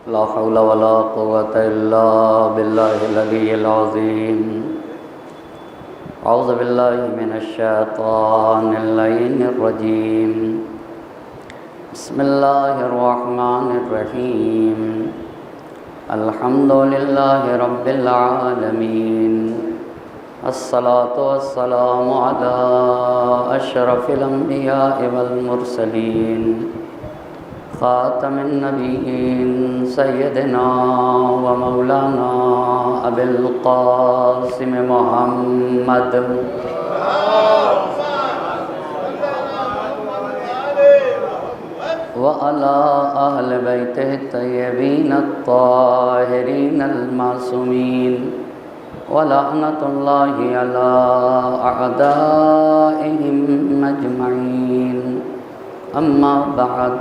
لا حول ولا قوة إلا بالله العلي العظيم. أعوذ بالله من الشيطان اللعين الرجيم. بسم الله الرحمن الرحيم. الحمد لله رب العالمين. الصلاة والسلام على أشرف الأنبياء والمرسلين خاتم النبيين سيدنا ومولانا أبي القاسم محمد وعلى أهل بيته الطيبين الطاهرين المعصومين ولعنة الله على أعدائهم أجمعين. أما بعد،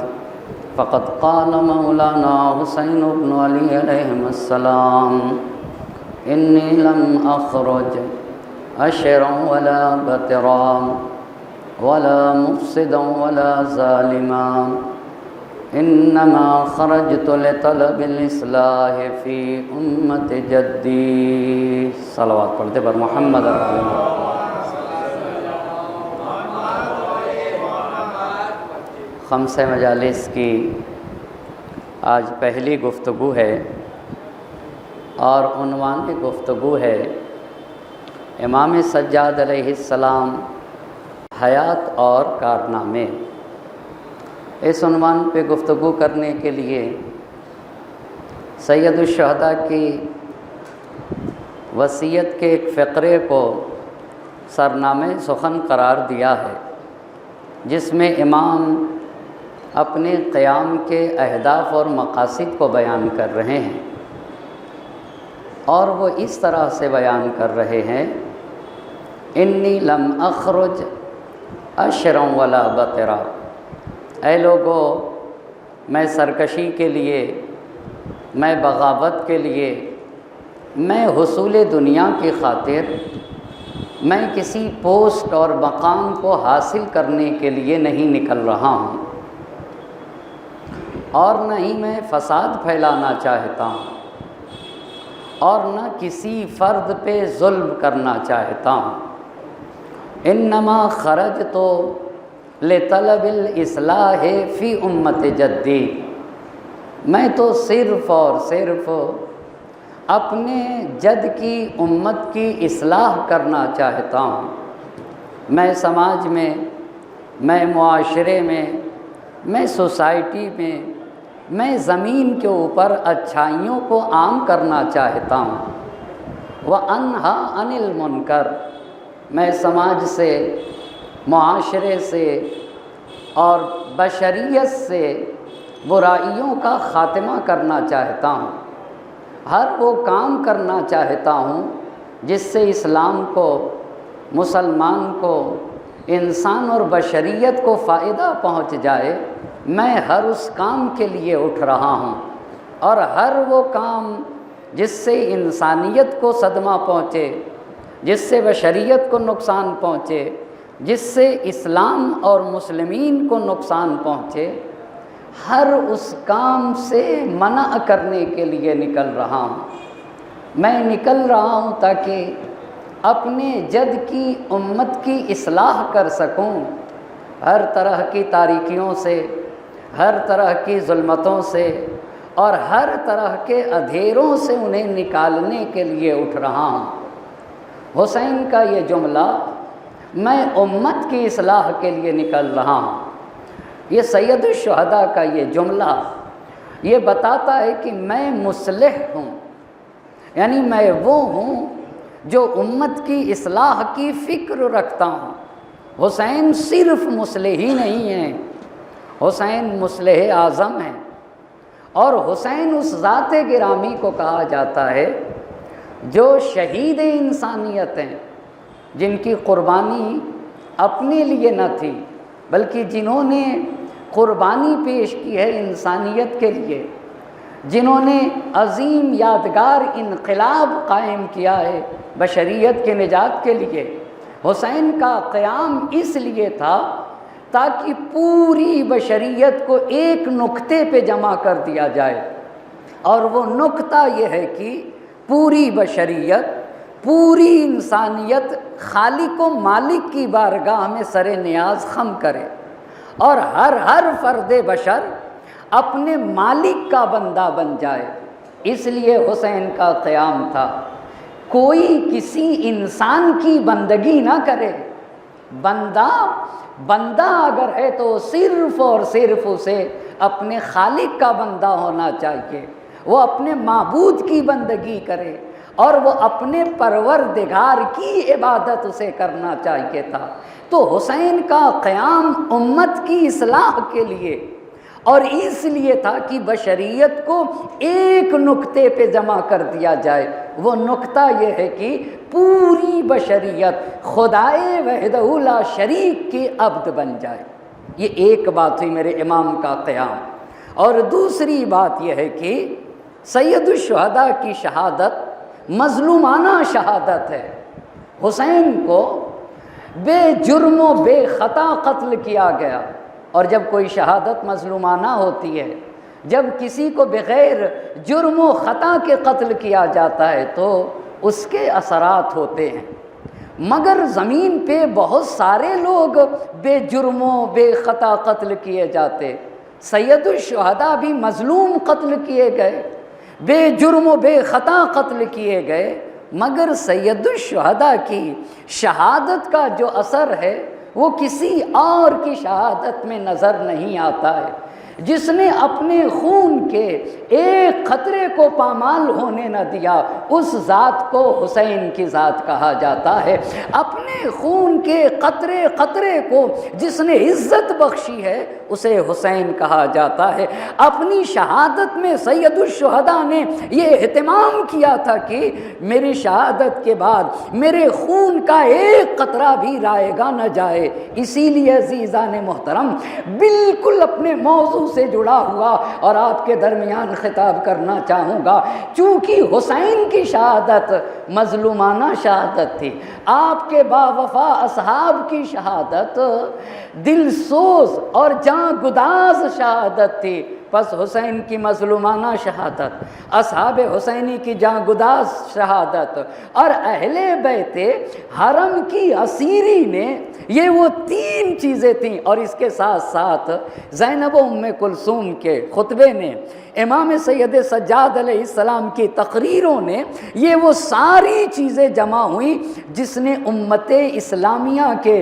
فقد قال مولانا حسين بن علي عليهم السلام: إني لم أخرج أشرا ولا بترا ولا مفسدا ولا ظالما، إنما خرجت لطلب الإصلاح في أمة جدي. صلوات پڑھتے پر محمد خمسہ مجالس کی آج پہلی گفتگو ہے اور عنوان گفتگو ہے امام سجاد علیہ السلام حیات اور کارنامے. اس عنوان پہ گفتگو کرنے کے لیے سید الشہداء کی وصیت کے ایک فقرے کو سرنامہ سخن قرار دیا ہے، جس میں امام اپنے قیام کے اہداف اور مقاصد کو بیان کر رہے ہیں، اور وہ اس طرح سے بیان کر رہے ہیں: انی لم اخرج اشرا ولا بطرا. اے لوگو، میں سرکشی کے لیے، میں بغاوت کے لیے، میں حصول دنیا کی خاطر، میں کسی پوسٹ اور مقام کو حاصل کرنے کے لیے نہیں نکل رہا ہوں، اور نہ ہی میں فساد پھیلانا چاہتا ہوں، اور نہ کسی فرد پہ ظلم کرنا چاہتا ہوں. انما خرجت لطلب الاصلاح فی امت جدی. میں تو صرف اور صرف اپنے جد کی امت کی اصلاح کرنا چاہتا ہوں. میں سماج میں، میں معاشرے میں، میں سوسائٹی میں، میں زمین کے اوپر اچھائیوں کو عام کرنا چاہتا ہوں. وَأَنْهَا عَنِ الْمُنْكَرِ. میں سماج سے، معاشرے سے اور بشریت سے برائیوں کا خاتمہ کرنا چاہتا ہوں. ہر وہ کام کرنا چاہتا ہوں جس سے اسلام کو، مسلمان کو، انسان اور بشریت کو فائدہ پہنچ جائے. میں ہر اس کام کے لیے اٹھ رہا ہوں، اور ہر وہ کام جس سے انسانیت کو صدمہ پہنچے، جس سے بشریت کو نقصان پہنچے، جس سے اسلام اور مسلمین کو نقصان پہنچے، ہر اس کام سے منع کرنے کے لیے نکل رہا ہوں. میں نکل رہا ہوں تاکہ اپنے جد کی امت کی اصلاح کر سکوں. ہر طرح کی تاریکیوں سے، ہر طرح کی ظلمتوں سے اور ہر طرح کے اندھیروں سے انہیں نکالنے کے لیے اٹھ رہا ہوں. حسین کا یہ جملہ، میں امت کی اصلاح کے لیے نکل رہا ہوں، یہ سید الشہداء کا یہ جملہ یہ بتاتا ہے کہ میں مصلح ہوں، یعنی میں وہ ہوں جو امت کی اصلاح کی فکر رکھتا ہوں. حسین صرف مصلح ہی نہیں ہیں، حسین مصلح اعظم ہیں. اور حسین اس ذات گرامی کو کہا جاتا ہے جو شہید انسانیت ہیں، جن کی قربانی اپنے لیے نہ تھی بلکہ جنہوں نے قربانی پیش کی ہے انسانیت کے لیے، جنہوں نے عظیم یادگار انقلاب قائم کیا ہے بشریت کے نجات کے لیے. حسین کا قیام اس لیے تھا تاکہ پوری بشریت کو ایک نقطے پہ جمع کر دیا جائے. اور وہ نکتہ یہ ہے کہ پوری بشریت، پوری انسانیت خالق و مالک کی بارگاہ میں سر نیاز خم کرے، اور ہر فرد بشر اپنے مالک کا بندہ بن جائے۔ اس لیے حسین کا قیام تھا، کوئی کسی انسان کی بندگی نہ کرے، بندہ اگر ہے تو صرف اور صرف اسے اپنے خالق کا بندہ ہونا چاہیے، وہ اپنے معبود کی بندگی کرے اور وہ اپنے پروردگار کی عبادت اسے کرنا چاہیے تھا۔ تو حسین کا قیام امت کی اصلاح کے لیے اور اس لیے تھا کہ بشریت کو ایک نقطے پہ جمع کر دیا جائے۔ وہ نقطہ یہ ہے کہ پوری بشریت خدائے وحدہ لا شریک کی عبد بن جائے۔ یہ ایک بات ہوئی میرے امام کا قیام۔ اور دوسری بات یہ ہے کہ سید الشہداء کی شہادت مظلومانہ شہادت ہے۔ حسین کو بے جرم و بے خطا قتل کیا گیا، اور جب کوئی شہادت مظلومانہ ہوتی ہے، جب کسی کو بغیر جرم و خطا کے قتل کیا جاتا ہے تو اس کے اثرات ہوتے ہیں، مگر زمین پہ بہت سارے لوگ بے جرم و بے خطا قتل کیے جاتے۔ سید الشہداء بھی مظلوم قتل کیے گئے، بے جرم و بے خطا قتل کیے گئے، مگر سید الشہداء کی شہادت کا جو اثر ہے وہ کسی اور کی شہادت میں نظر نہیں آتا ہے۔ جس نے اپنے خون کے ایک قطرے کو پامال ہونے نہ دیا، اس ذات کو حسین کی ذات کہا جاتا ہے۔ اپنے خون کے قطرے قطرے کو جس نے عزت بخشی ہے اسے حسین کہا جاتا ہے۔ اپنی شہادت میں سید الشہداء نے یہ اہتمام کیا تھا کہ میری شہادت کے بعد میرے خون کا ایک قطرہ بھی رائے گا نہ جائے۔ اسی لیے عزیزان محترم، بالکل اپنے موضوع سے جڑا ہوا اور آپ کے درمیان خطاب کرنا چاہوں گا، چونکہ حسین کی شہادت مظلومانہ شہادت تھی، آپ کے باوفا اصحاب کی شہادت دل سوز اور جاں گداز شہادت تھی۔ پس حسین کی مظلومانہ شہادت، اصحاب حسینی کی جاں گداز شہادت اور اہل بیت حرم کی اسیری نے، یہ وہ تین چیزیں تھیں۔ اور اس کے ساتھ ساتھ زینب و ام کلثوم کے خطبے نے، امام سید سجاد علیہ السلام کی تقریروں نے، یہ وہ ساری چیزیں جمع ہوئیں جس نے امت اسلامیہ کے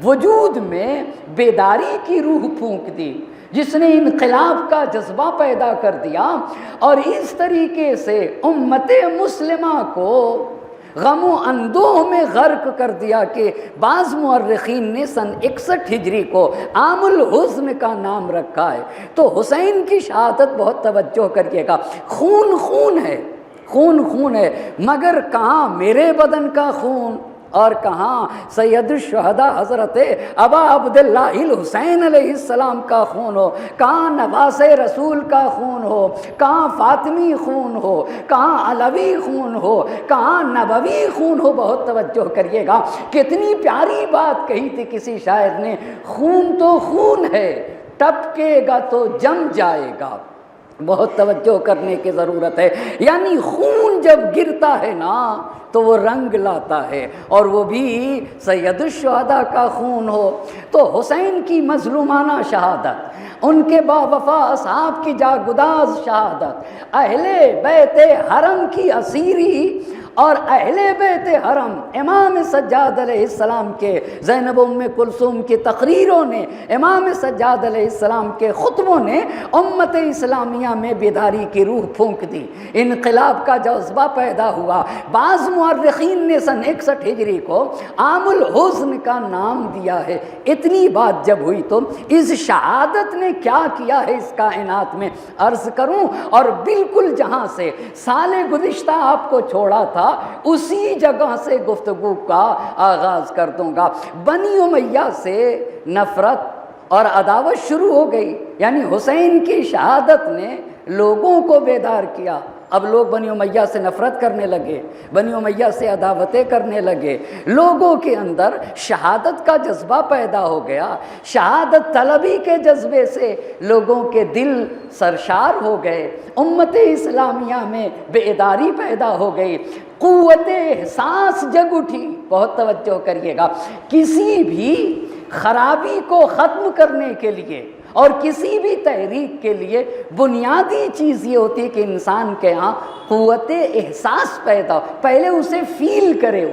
وجود میں بیداری کی روح پھونک دی، جس نے انقلاب کا جذبہ پیدا کر دیا، اور اس طریقے سے امت مسلمہ کو غم و اندوہ میں غرق کر دیا کہ بعض مورخین نے سن 61 ہجری کو عام الحزن کا نام رکھا ہے۔ تو حسین کی شہادت بہت توجہ کریے گا، خون خون ہے، خون خون ہے، مگر کہاں میرے بدن کا خون اور کہاں سید الشہداء حضرت ابا عبداللہ الحسین علیہ السلام کا خون ہو، کہاں نواس رسول کا خون ہو، کہاں فاطمی خون ہو، کہاں علوی خون ہو، کہاں نبوی خون ہو۔ بہت توجہ کریے گا، کتنی پیاری بات کہی تھی کسی شاعر نے، خون تو خون ہے، ٹپکے گا تو جم جائے گا۔ بہت توجہ کرنے کی ضرورت ہے، یعنی خون جب گرتا ہے نا تو وہ رنگ لاتا ہے، اور وہ بھی سید الشہداء کا خون ہو۔ تو حسین کی مظلومانہ شہادت، ان کے باوفا اصحاب کی جاگداز شہادت، اہل بیت حرم کی اسیری اور اہل بیت حرم امام سجاد علیہ السلام کے، زینب ام کلثوم کی تقریروں نے، امام سجاد علیہ السلام کے خطبوں نے امت اسلامیہ میں بیداری کی روح پھونک دی، انقلاب کا جذبہ پیدا ہوا۔ بعض مورخین نے سن 61 ہجری کو عام الحزن کا نام دیا ہے۔ اتنی بات جب ہوئی تو اس شہادت نے کیا کیا ہے اس کائنات میں عرض کروں، اور بالکل جہاں سے سال گزشتہ آپ کو چھوڑا تھا اسی جگہ سے گفتگو کا آغاز کر دوں گا۔ بنی امیہ سے نفرت اور عداوت شروع ہو گئی، یعنی حسین کی شہادت نے لوگوں کو بیدار کیا، اب لوگ بنی امیہ سے نفرت کرنے لگے، بنی امیہ سے عداوتیں کرنے لگے، لوگوں کے اندر شہادت کا جذبہ پیدا ہو گیا، شہادت طلبی کے جذبے سے لوگوں کے دل سرشار ہو گئے، امت اسلامیہ میں بیداری پیدا ہو گئی، قوت احساس جگ اٹھی۔ بہت توجہ کریے گا، کسی بھی خرابی کو ختم کرنے کے لیے اور کسی بھی تحریک کے لیے بنیادی چیز یہ ہوتی ہے کہ انسان کے ہاں قوت احساس پیدا ہو، پہلے اسے فیل کرے،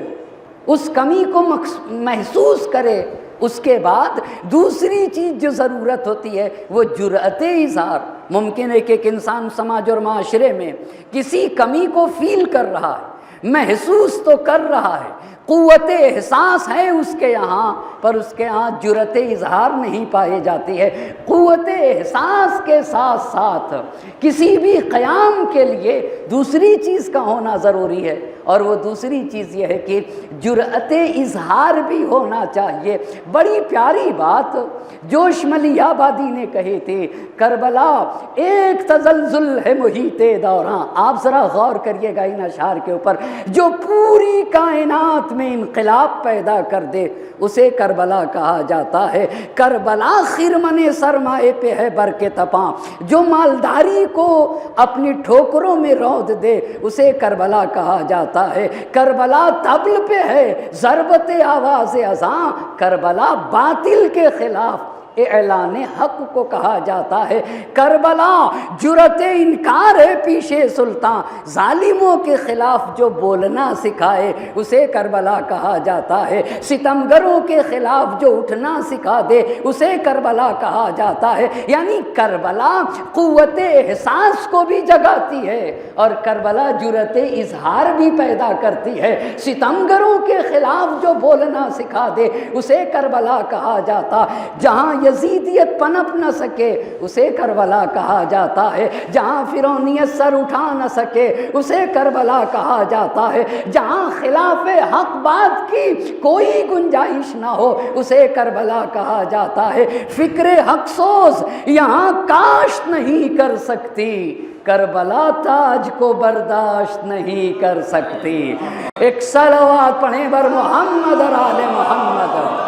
اس کمی کو محسوس کرے، اس کے بعد دوسری چیز جو ضرورت ہوتی ہے وہ جرأت اظہار۔ ممکن ہے کہ ایک انسان سماج اور معاشرے میں کسی کمی کو فیل کر رہا ہے، محسوس تو کر رہا ہے، قوت احساس ہے اس کے یہاں، پر اس کے یہاں جرأت اظہار نہیں پائی جاتی ہے۔ قوت احساس کے ساتھ ساتھ کسی بھی قیام کے لیے دوسری چیز کا ہونا ضروری ہے، اور وہ دوسری چیز یہ ہے کہ جرأت اظہار بھی ہونا چاہیے۔ بڑی پیاری بات جوش ملی آبادی نے کہی تھی، کربلا ایک تزلزل ہے محیط دوراں۔ آپ ذرا غور کریے گا ان اشعار کے اوپر، جو پوری کائنات میں انقلاب پیدا کر دے اسے کربلا کہا جاتا ہے۔ کربلا خرمن سرمائے پہ ہے برق تپاں، جو مالداری کو اپنی ٹھوکروں میں رود دے اسے کربلا کہا جاتا ہے۔ کربلا طبل پہ ہے ضربت آواز اذاں، کربلا باطل کے خلاف اعلان حق کو کہا جاتا ہے۔ کربلا جرأت انکار ہے پیشے سلطان، ظالموں کے خلاف جو بولنا سکھائے اسے کربلا کہا جاتا ہے۔ ستمگروں کے خلاف جو اٹھنا سکھا دے اسے کربلا کہا جاتا ہے۔ یعنی کربلا قوت احساس کو بھی جگاتی ہے اور کربلا جرأت اظہار بھی پیدا کرتی ہے۔ ستمگروں کے خلاف جو بولنا سکھا دے اسے کربلا کہا جاتا، جہاں یزیدیت پنپ نہ سکے اسے کربلا کہا جاتا ہے، جہاں فرعونیت سر اٹھا نہ سکے اسے کربلا کہا جاتا ہے، جہاں خلاف حق بات کی کوئی گنجائش نہ ہو اسے کربلا کہا جاتا ہے۔ فکر حق سوز یہاں کاشت نہیں کر سکتی، کربلا تاج کو برداشت نہیں کر سکتی۔ ایک صلوات پڑھیں بر محمد اور آل محمد۔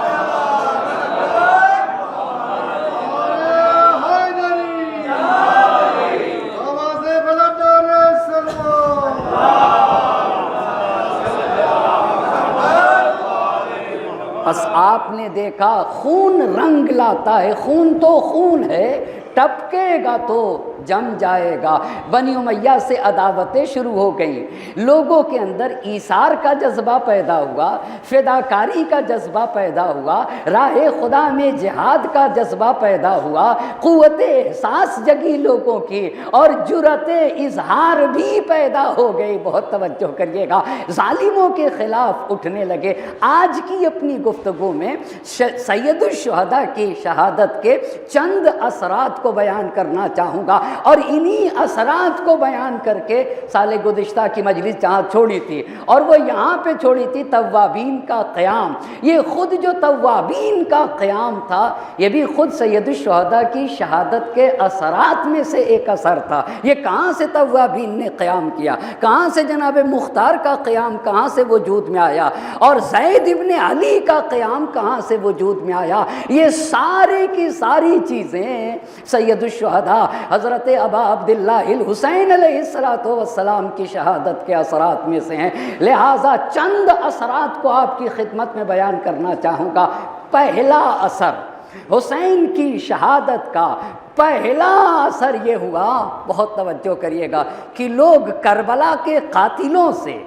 بس آپ نے دیکھا خون رنگ لاتا ہے، خون تو خون ہے، ٹپکے گا تو جم جائے گا۔ بنی امیہ سے عداوتیں شروع ہو گئیں، لوگوں کے اندر ایثار کا جذبہ پیدا ہوا، فداکاری کا جذبہ پیدا ہوا، راہ خدا میں جہاد کا جذبہ پیدا ہوا، قوت احساس جگی لوگوں کی اور جرأت اظہار بھی پیدا ہو گئی۔ بہت توجہ کریے گا، ظالموں کے خلاف اٹھنے لگے۔ آج کی اپنی گفتگو میں سید الشہداء کی شہادت کے چند اثرات کو بیان کرنا چاہوں گا، اور انہی اثرات کو بیان کر کے سال گزشتہ کی مجلس جہاں چھوڑی تھی، اور وہ یہاں پہ چھوڑی تھی توابین کا قیام۔ یہ خود جو توابین کا قیام تھا یہ بھی خود سید الشہداء کی شہادت کے اثرات میں سے ایک اثر تھا۔ یہ کہاں سے توابین نے قیام کیا، کہاں سے جناب مختار کا قیام کہاں سے وجود میں آیا، اور زید ابن علی کا قیام کہاں سے وجود میں آیا، یہ سارے کی ساری چیزیں سید الشہداء حضرت ابا عبداللہ الحسین علیہ السلام کی شہادت کے اثرات میں سے ہیں۔ لہٰذا چند اثرات کو آپ کی خدمت میں بیان کرنا چاہوں گا۔ پہلا اثر حسین کی شہادت کا پہلا اثر یہ ہوا، بہت توجہ کریے گا، کہ لوگ کربلا کے قاتلوں سے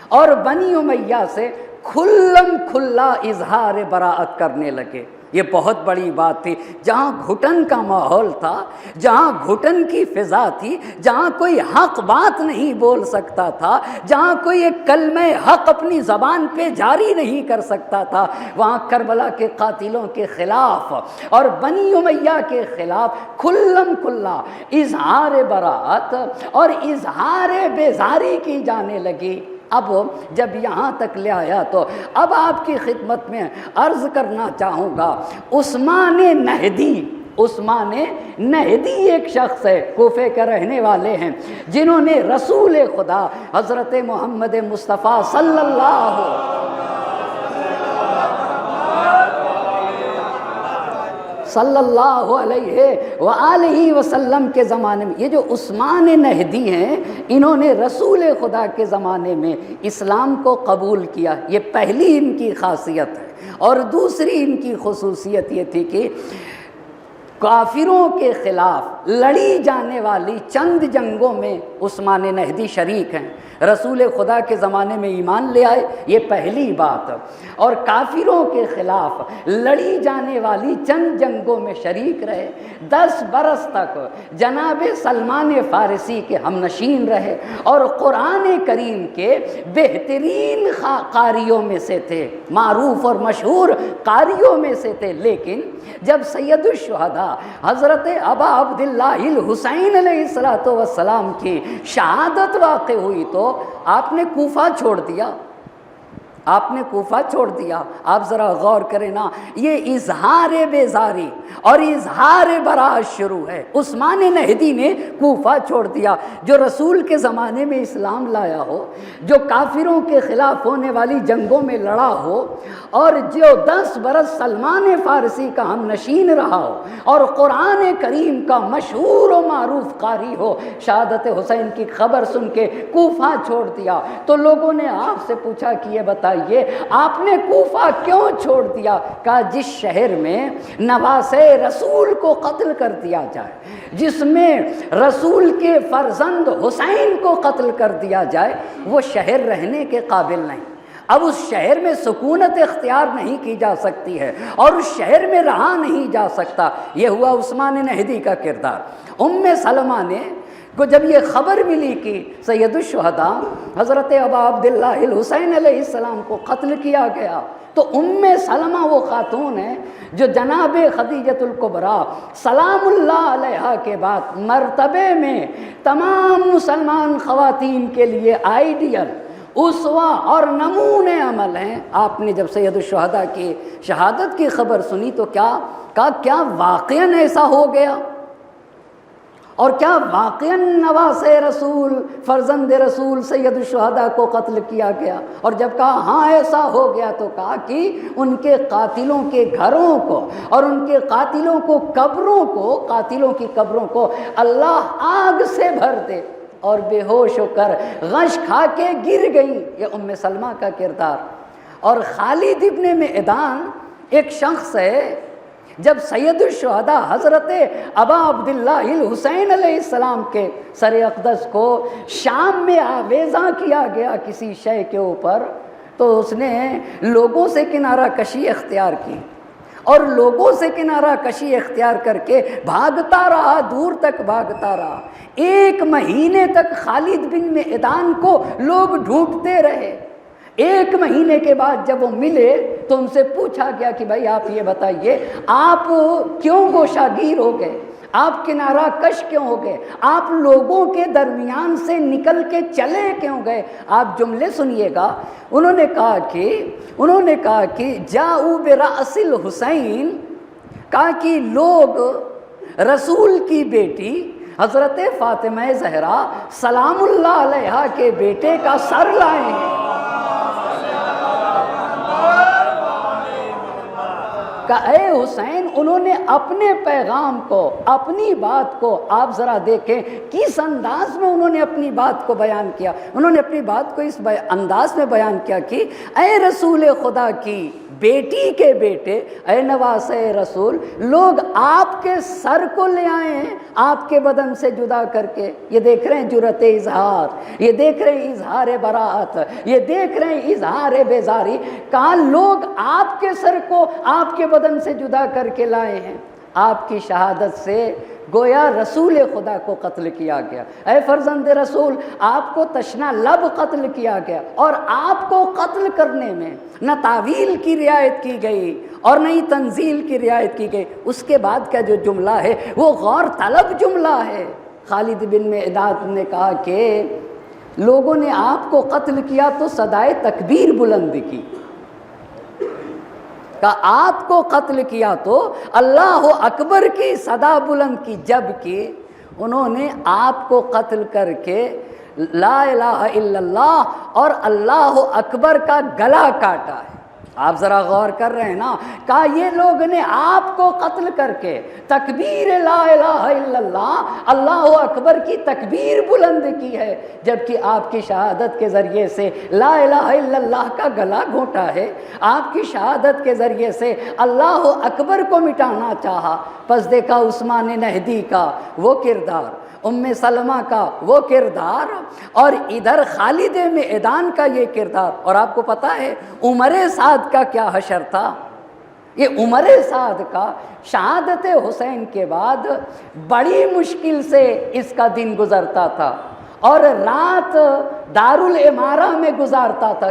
اور بنی امیہ سے کھلم کھلا اظہار براءت کرنے لگے۔ یہ بہت بڑی بات تھی۔ جہاں گھٹن کا ماحول تھا، جہاں گھٹن کی فضا تھی، جہاں کوئی حق بات نہیں بول سکتا تھا، جہاں کوئی ایک کلمہ حق اپنی زبان پہ جاری نہیں کر سکتا تھا، وہاں کربلا کے قاتلوں کے خلاف اور بنی امیہ کے خلاف کھلم کھلا اظہار براءت اور اظہار بیزاری کی جانے لگی۔ اب جب یہاں تک لے آیا تو اب آپ کی خدمت میں عرض کرنا چاہوں گا، عثمان نہدی عثمان نہدی ایک شخص ہے، کوفے کے رہنے والے ہیں، جنہوں نے رسول خدا حضرت محمد مصطفیٰ صلی اللہ علیہ وآلہ وسلم کے زمانے میں، یہ جو عثمان نہدی ہیں، انہوں نے رسول خدا کے زمانے میں اسلام کو قبول کیا، یہ پہلی ان کی خاصیت ہے۔ اور دوسری ان کی خصوصیت یہ تھی کہ کافروں کے خلاف لڑی جانے والی چند جنگوں میں عثمان نہدی شریک ہیں، رسول خدا کے زمانے میں ایمان لے آئے، یہ پہلی بات، اور کافروں کے خلاف لڑی جانے والی چند جنگوں میں شریک رہے، 10 برس تک جناب سلمان فارسی کے ہم نشین رہے، اور قرآن کریم کے بہترین قاریوں میں سے تھے، معروف اور مشہور قاریوں میں سے تھے۔ لیکن جب سید الشہداء حضرت ابا عبداللہ الحسین علیہ السلام کی شہادت واقع ہوئی تو آپ نے کوفہ چھوڑ دیا، آپ نے کوفہ چھوڑ دیا۔ آپ ذرا غور کریں نا، یہ اظہار بیزاری اور اظہار براءت شروع ہے۔ عثمان نہدی نے کوفہ چھوڑ دیا، جو رسول کے زمانے میں اسلام لایا ہو، جو کافروں کے خلاف ہونے والی جنگوں میں لڑا ہو، اور جو 10 برس سلمان فارسی کا ہم نشین رہا ہو، اور قرآن کریم کا مشہور و معروف قاری ہو، شہادت حسین کی خبر سن کے کوفہ چھوڑ دیا۔ تو لوگوں نے آپ سے پوچھا کہ یہ بتائیے آپ نے کوفہ کیوں چھوڑ دیا؟ کہا جس شہر میں نواسِ رسول کو قتل کر دیا جائے، جس میں رسول کے فرزند حسین کو قتل کر دیا جائے، وہ شہر رہنے کے قابل نہیں۔ اب اس شہر میں سکونت اختیار نہیں کی جا سکتی ہے، اور اس شہر میں رہا نہیں جا سکتا۔ یہ ہوا عثمان نہدی کا کردار۔ سلمہ نے کو جب یہ خبر ملی کہ سید الشہداء حضرت ابا عبداللہ الحسین علیہ السلام کو قتل کیا گیا، تو سلمہ وہ خاتون ہے جو جناب خدیجۃ الکبریٰ سلام اللہ علیہا کے بعد مرتبے میں تمام مسلمان خواتین کے لیے آئیڈیل، اسوہ اور نمونۂ عمل ہیں۔ آپ نے جب سید الشہداء کی شہادت کی خبر سنی تو کیا واقعاً ایسا ہو گیا؟ اور کیا واقعاً نواسِ رسول فرزند رسول سید الشہداء کو قتل کیا گیا؟ اور جب کہا ہاں ایسا ہو گیا تو کہا کہ ان کے قاتلوں کے گھروں کو اور ان کے قاتلوں کی قبروں کو اللہ آگ سے بھر دے، اور بے ہوش ہو کر غش کھا کے گر گئی۔ یہ سلمہ کا کردار۔ اور خالد ابن معدان ایک شخص ہے، جب سید الشہداء حضرت ابا عبداللہ الحسین علیہ السلام کے سر اقدس کو شام میں آویزاں کیا گیا کسی شے کے اوپر، تو اس نے لوگوں سے کنارہ کشی اختیار کی، اور لوگوں سے کنارہ کشی اختیار کر کے بھاگتا رہا، دور تک بھاگتا رہا۔ 1 مہینے تک خالد بن معدان کو لوگ ڈھونڈتے رہے۔ 1 مہینے کے بعد جب وہ ملے تو ان سے پوچھا گیا کہ بھائی آپ یہ بتائیے، آپ کیوں گوشہ گیر ہو گئے؟ آپ کنارہ کش کیوں ہو گئے؟ آپ لوگوں کے درمیان سے نکل کے چلے کیوں گئے؟ آپ جملے سنیے گا۔ انہوں نے کہا کہ جاؤ برأس الحسین، کہا کہ لوگ رسول کی بیٹی حضرت فاطمہ زہرا سلام اللہ علیہا کے بیٹے کا سر لائے ہیں۔ کہ اے حسین، انہوں نے اپنے پیغام کو، اپنی بات کو، آپ ذرا دیکھیں کس انداز میں انہوں نے اپنی بات کو بیان کیا۔ انہوں نے اپنی بات کو اس انداز میں بیان کیا کہ اے رسول خدا کی بیٹی کے بیٹے، اے نواسِ رسول، لوگ آپ کے سر کو لے آئے ہیں آپ کے بدن سے جدا کر کے۔ یہ دیکھ رہے ہیں جرأت اظہار، یہ دیکھ رہے ہیں اظہار براءت، یہ دیکھ رہے ہیں اظہار بیزاری۔ کہا لوگ آپ کے سر کو آپ کے بدن سے جدا کر کے لائے ہیں۔ آپ کی شہادت سے گویا رسول خدا کو قتل کیا گیا۔ اے فرزند رسول، آپ کو تشنہ لب قتل کیا گیا، اور آپ کو قتل کرنے میں نہ تعویل کی رعایت کی گئی اور نہ ہی تنزیل کی رعایت کی گئی۔ اس کے بعد کا جو جملہ ہے وہ غور طلب جملہ ہے۔ خالد بن معدان نے کہا کہ لوگوں نے آپ کو قتل کیا تو صدائے تکبیر بلند کی، کہ آپ کو قتل کیا تو اللہ اکبر کی صدا بلند کی، جب کہ انہوں نے آپ کو قتل کر کے لا الہ الا اللہ اور اللہ اکبر کا گلا کاٹا ہے۔ آپ ذرا غور کر رہے ہیں نا، کہا یہ لوگ نے آپ کو قتل کر کے تکبیر لا الہ الا اللہ، اللہ اکبر کی تکبیر بلند کی ہے، جبکہ آپ کی شہادت کے ذریعے سے لا الہ الا اللہ کا گلا گھونٹا ہے، آپ کی شہادت کے ذریعے سے اللہ اکبر کو مٹانا چاہا۔ پس دیکھا عثمان نہدی کا وہ کردار، ام سلمہ کا وہ کردار، اور ادھر خالد میدان کا یہ کردار۔ اور آپ کو پتہ ہے عمر سعد کا کیا حشر تھا؟ یہ عمر سعد کا شہادت حسین کے بعد بڑی مشکل سے اس کا دن گزرتا تھا، اور رات دارالامارہ میں گزارتا تھا۔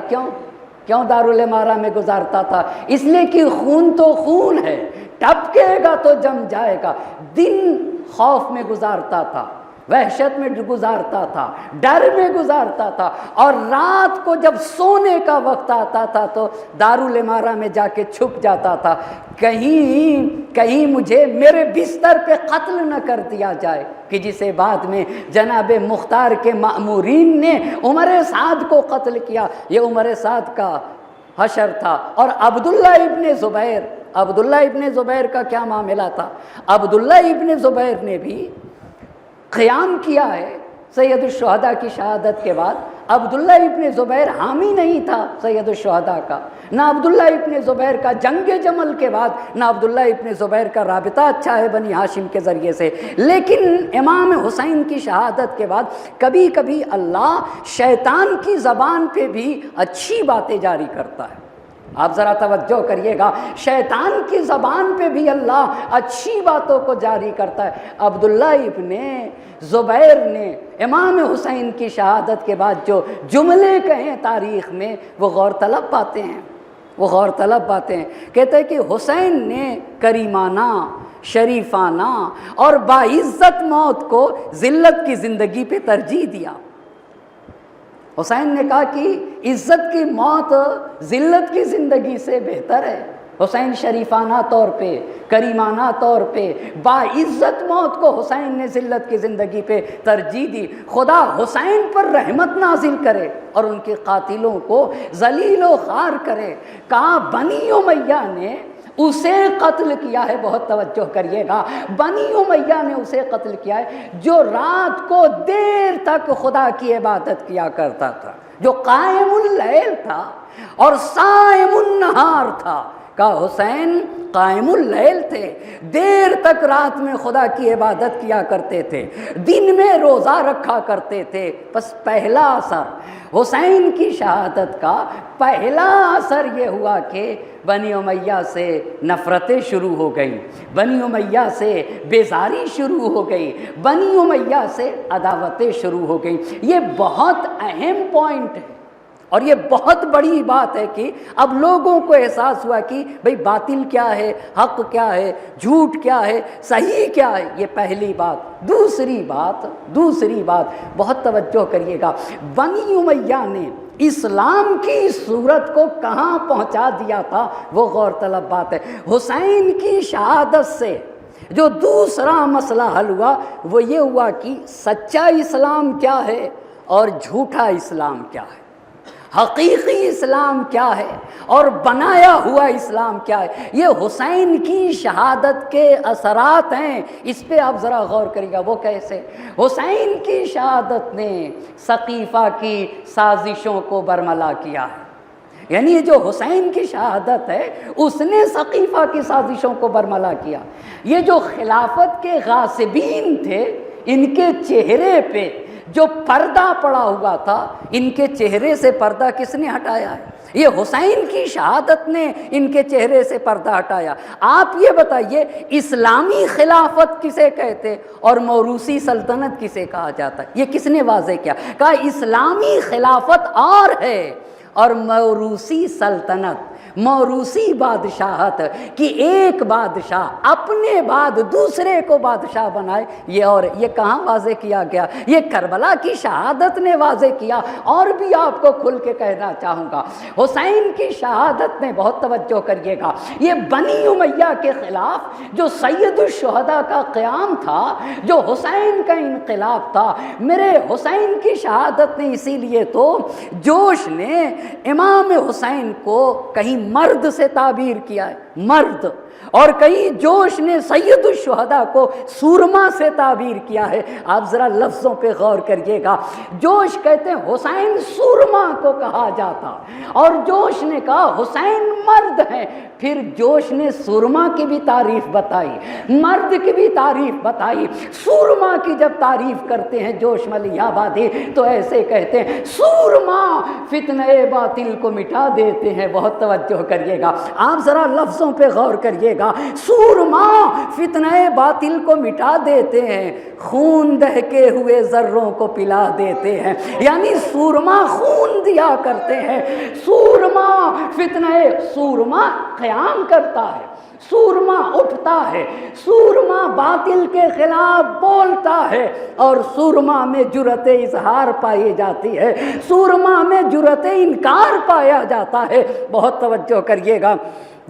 کیوں دارالامارہ میں گزارتا تھا؟ اس لیے کہ خون تو خون ہے، ٹپکے گا تو جم جائے گا۔ دن خوف میں گزارتا تھا، وحشت میں گزارتا تھا، ڈر میں گزارتا تھا، اور رات کو جب سونے کا وقت آتا تھا تو دارالامارہ میں جا کے چھپ جاتا تھا، کہیں مجھے میرے بستر پہ قتل نہ کر دیا جائے، کہ جسے بعد میں جناب مختار کے مأمورین نے عمر سعد کو قتل کیا۔ یہ عمر سعد کا حشر تھا۔ اور عبداللہ ابن زبیر کا کیا معاملہ تھا؟ عبداللہ ابن زبیر نے بھی قیام کیا ہے سید الشہداء کی شہادت کے بعد۔ عبداللہ ابن زبیر حامی نہیں تھا سید الشہداء کا، نہ عبداللہ ابن زبیر کا جنگ جمل کے بعد، نہ عبداللہ ابن زبیر کا رابطہ اچھا ہے بنی ہاشم کے ذریعے سے، لیکن امام حسین کی شہادت کے بعد کبھی کبھی اللہ شیطان کی زبان پہ بھی اچھی باتیں جاری کرتا ہے۔ آپ ذرا توجہ کریے گا، شیطان کی زبان پہ بھی اللہ اچھی باتوں کو جاری کرتا ہے۔ عبداللہ ابن زبیر نے امام حسین کی شہادت کے بعد جو جملے کہیں تاریخ میں، وہ غور طلب باتیں ہیں۔ کہتے ہیں کہ حسین نے کریمانہ، شریفانہ اور باعزت موت کو ذلت کی زندگی پہ ترجیح دیا۔ حسین نے کہا کہ عزت کی موت ذلت کی زندگی سے بہتر ہے۔ حسین شریفانہ طور پہ، کریمانہ طور پہ باعزت موت کو حسین نے ذلت کی زندگی پہ ترجیح دی۔ خدا حسین پر رحمت نازل کرے اور ان کے قاتلوں کو ذلیل و خوار کرے۔ کہا بنی امیہ نے اسے قتل کیا ہے، بہت توجہ کریے گا، بنی امیہ نے اسے قتل کیا ہے جو رات کو دیر تک خدا کی عبادت کیا کرتا تھا، جو قائم اللیل تھا اور صائم النہار تھا۔ کہ حسین قائم اللیل تھے، دیر تک رات میں خدا کی عبادت کیا کرتے تھے، دن میں روزہ رکھا کرتے تھے۔ بس پہلا اثر حسین کی شہادت کا پہلا اثر یہ ہوا کہ بنی امیہ سے نفرتیں شروع ہو گئیں، بنی امیہ سے بیزاری شروع ہو گئی، بنی امیہ سے عداوتیں شروع ہو گئیں۔ یہ بہت اہم پوائنٹ ہے اور یہ بہت بڑی بات ہے کہ اب لوگوں کو احساس ہوا کہ بھئی باطل کیا ہے، حق کیا ہے، جھوٹ کیا ہے، صحیح کیا ہے۔ یہ پہلی بات۔ دوسری بات بہت توجہ کریے گا، بنی امیہ نے اسلام کی صورت کو کہاں پہنچا دیا تھا، وہ غور طلب بات ہے۔ حسین کی شہادت سے جو دوسرا مسئلہ حل ہوا وہ یہ ہوا کہ سچا اسلام کیا ہے اور جھوٹا اسلام کیا ہے، حقیقی اسلام کیا ہے اور بنایا ہوا اسلام کیا ہے۔ یہ حسین کی شہادت کے اثرات ہیں، اس پہ آپ ذرا غور کریے گا۔ وہ کیسے؟ حسین کی شہادت نے سقیفہ کی سازشوں کو برملا کیا ہے، یعنی یہ جو حسین کی شہادت ہے اس نے سقیفہ کی سازشوں کو برملا کیا۔ یہ جو خلافت کے غاصبین تھے، ان کے چہرے پہ جو پردہ پڑا ہوا تھا، ان کے چہرے سے پردہ کس نے ہٹایا ہے؟ یہ حسین کی شہادت نے ان کے چہرے سے پردہ ہٹایا۔ آپ یہ بتائیے اسلامی خلافت کسے کہتے اور موروثی سلطنت کسے کہا جاتا ہے؟ یہ کس نے واضح کیا؟ کہا اسلامی خلافت اور ہے اور موروثی سلطنت۔ موروثی بادشاہت کہ ایک بادشاہ اپنے بعد دوسرے کو بادشاہ بنائے، یہ کہاں واضح کیا گیا؟ یہ کربلا کی شہادت نے واضح کیا۔ اور بھی آپ کو کھل کے کہنا چاہوں گا، حسین کی شہادت نے، بہت توجہ کریے گا، یہ بنی امیہ کے خلاف جو سید الشہداء کا قیام تھا، جو حسین کا انقلاب تھا، میرے حسین کی شہادت نے اسی لیے تو جوش نے امام حسین کو کہیں مرد سے تعبیر کیا ہے، مرد، اور کئی جوش نے سید الشہداء کو سورما سے تعبیر کیا ہے۔ آپ ذرا لفظوں پہ غور کریے گا، جوش کہتے ہیں حسین سورما کو کہا جاتا، اور جوش نے کہا حسین مرد ہے، پھر جوش نے سورما کی بھی تعریف بتائی، مرد کی بھی تعریف بتائی۔ سورما کی جب تعریف کرتے ہیں جوش ملیح آبادی تو ایسے کہتے ہیں سورما فتنہ باطل کو مٹا دیتے ہیں۔ بہت توجہ کریے گا، آپ ذرا لفظوں پہ غور کریے گا، سورما فتنہ باطل کو مٹا دیتے ہیں، خون دہکے ہوئے ذروں کو پلا دیتے ہیں، یعنی سورما خون دیا کرتے ہیں، سورما سورما قیام کرتا ہے، سورما اٹھتا ہے، سورما باطل کے خلاف بولتا ہے، اور سورما میں جرأت اظہار پائی جاتی ہے، سورما میں جرأت انکار پایا جاتا ہے۔ بہت توجہ کریے گا،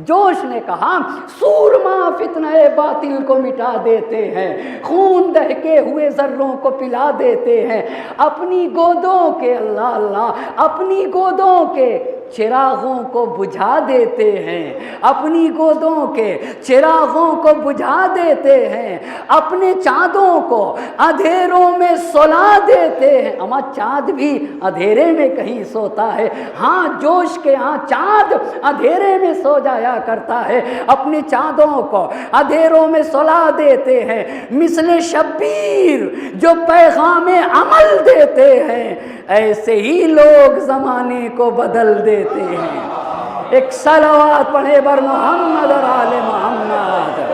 جوش نے کہا سورما فتنہ باطل کو مٹا دیتے ہیں، خون دہکے ہوئے ذروں کو پلا دیتے ہیں، اپنی گودوں کے اللہ اللہ اپنی گودوں کے چراغوں کو بجھا دیتے ہیں، اپنی گودوں کے چراغوں کو بجھا دیتے ہیں، اپنے چاندوں کو اندھیروں میں سلا دیتے ہیں۔ اما چاند بھی اندھیرے میں کہیں سوتا ہے؟ ہاں، جوش کے ہاں چاند اندھیرے میں سو جایا کرتا ہے، اپنے چاندوں کو اندھیروں میں سلا دیتے ہیں، مثل شبیر جو پیغام عمل دیتے ہیں، ایسے ہی لوگ زمانے کو بدل دیتے ہیں۔ ایک صلوات پڑھے بر محمد اور آل محمد۔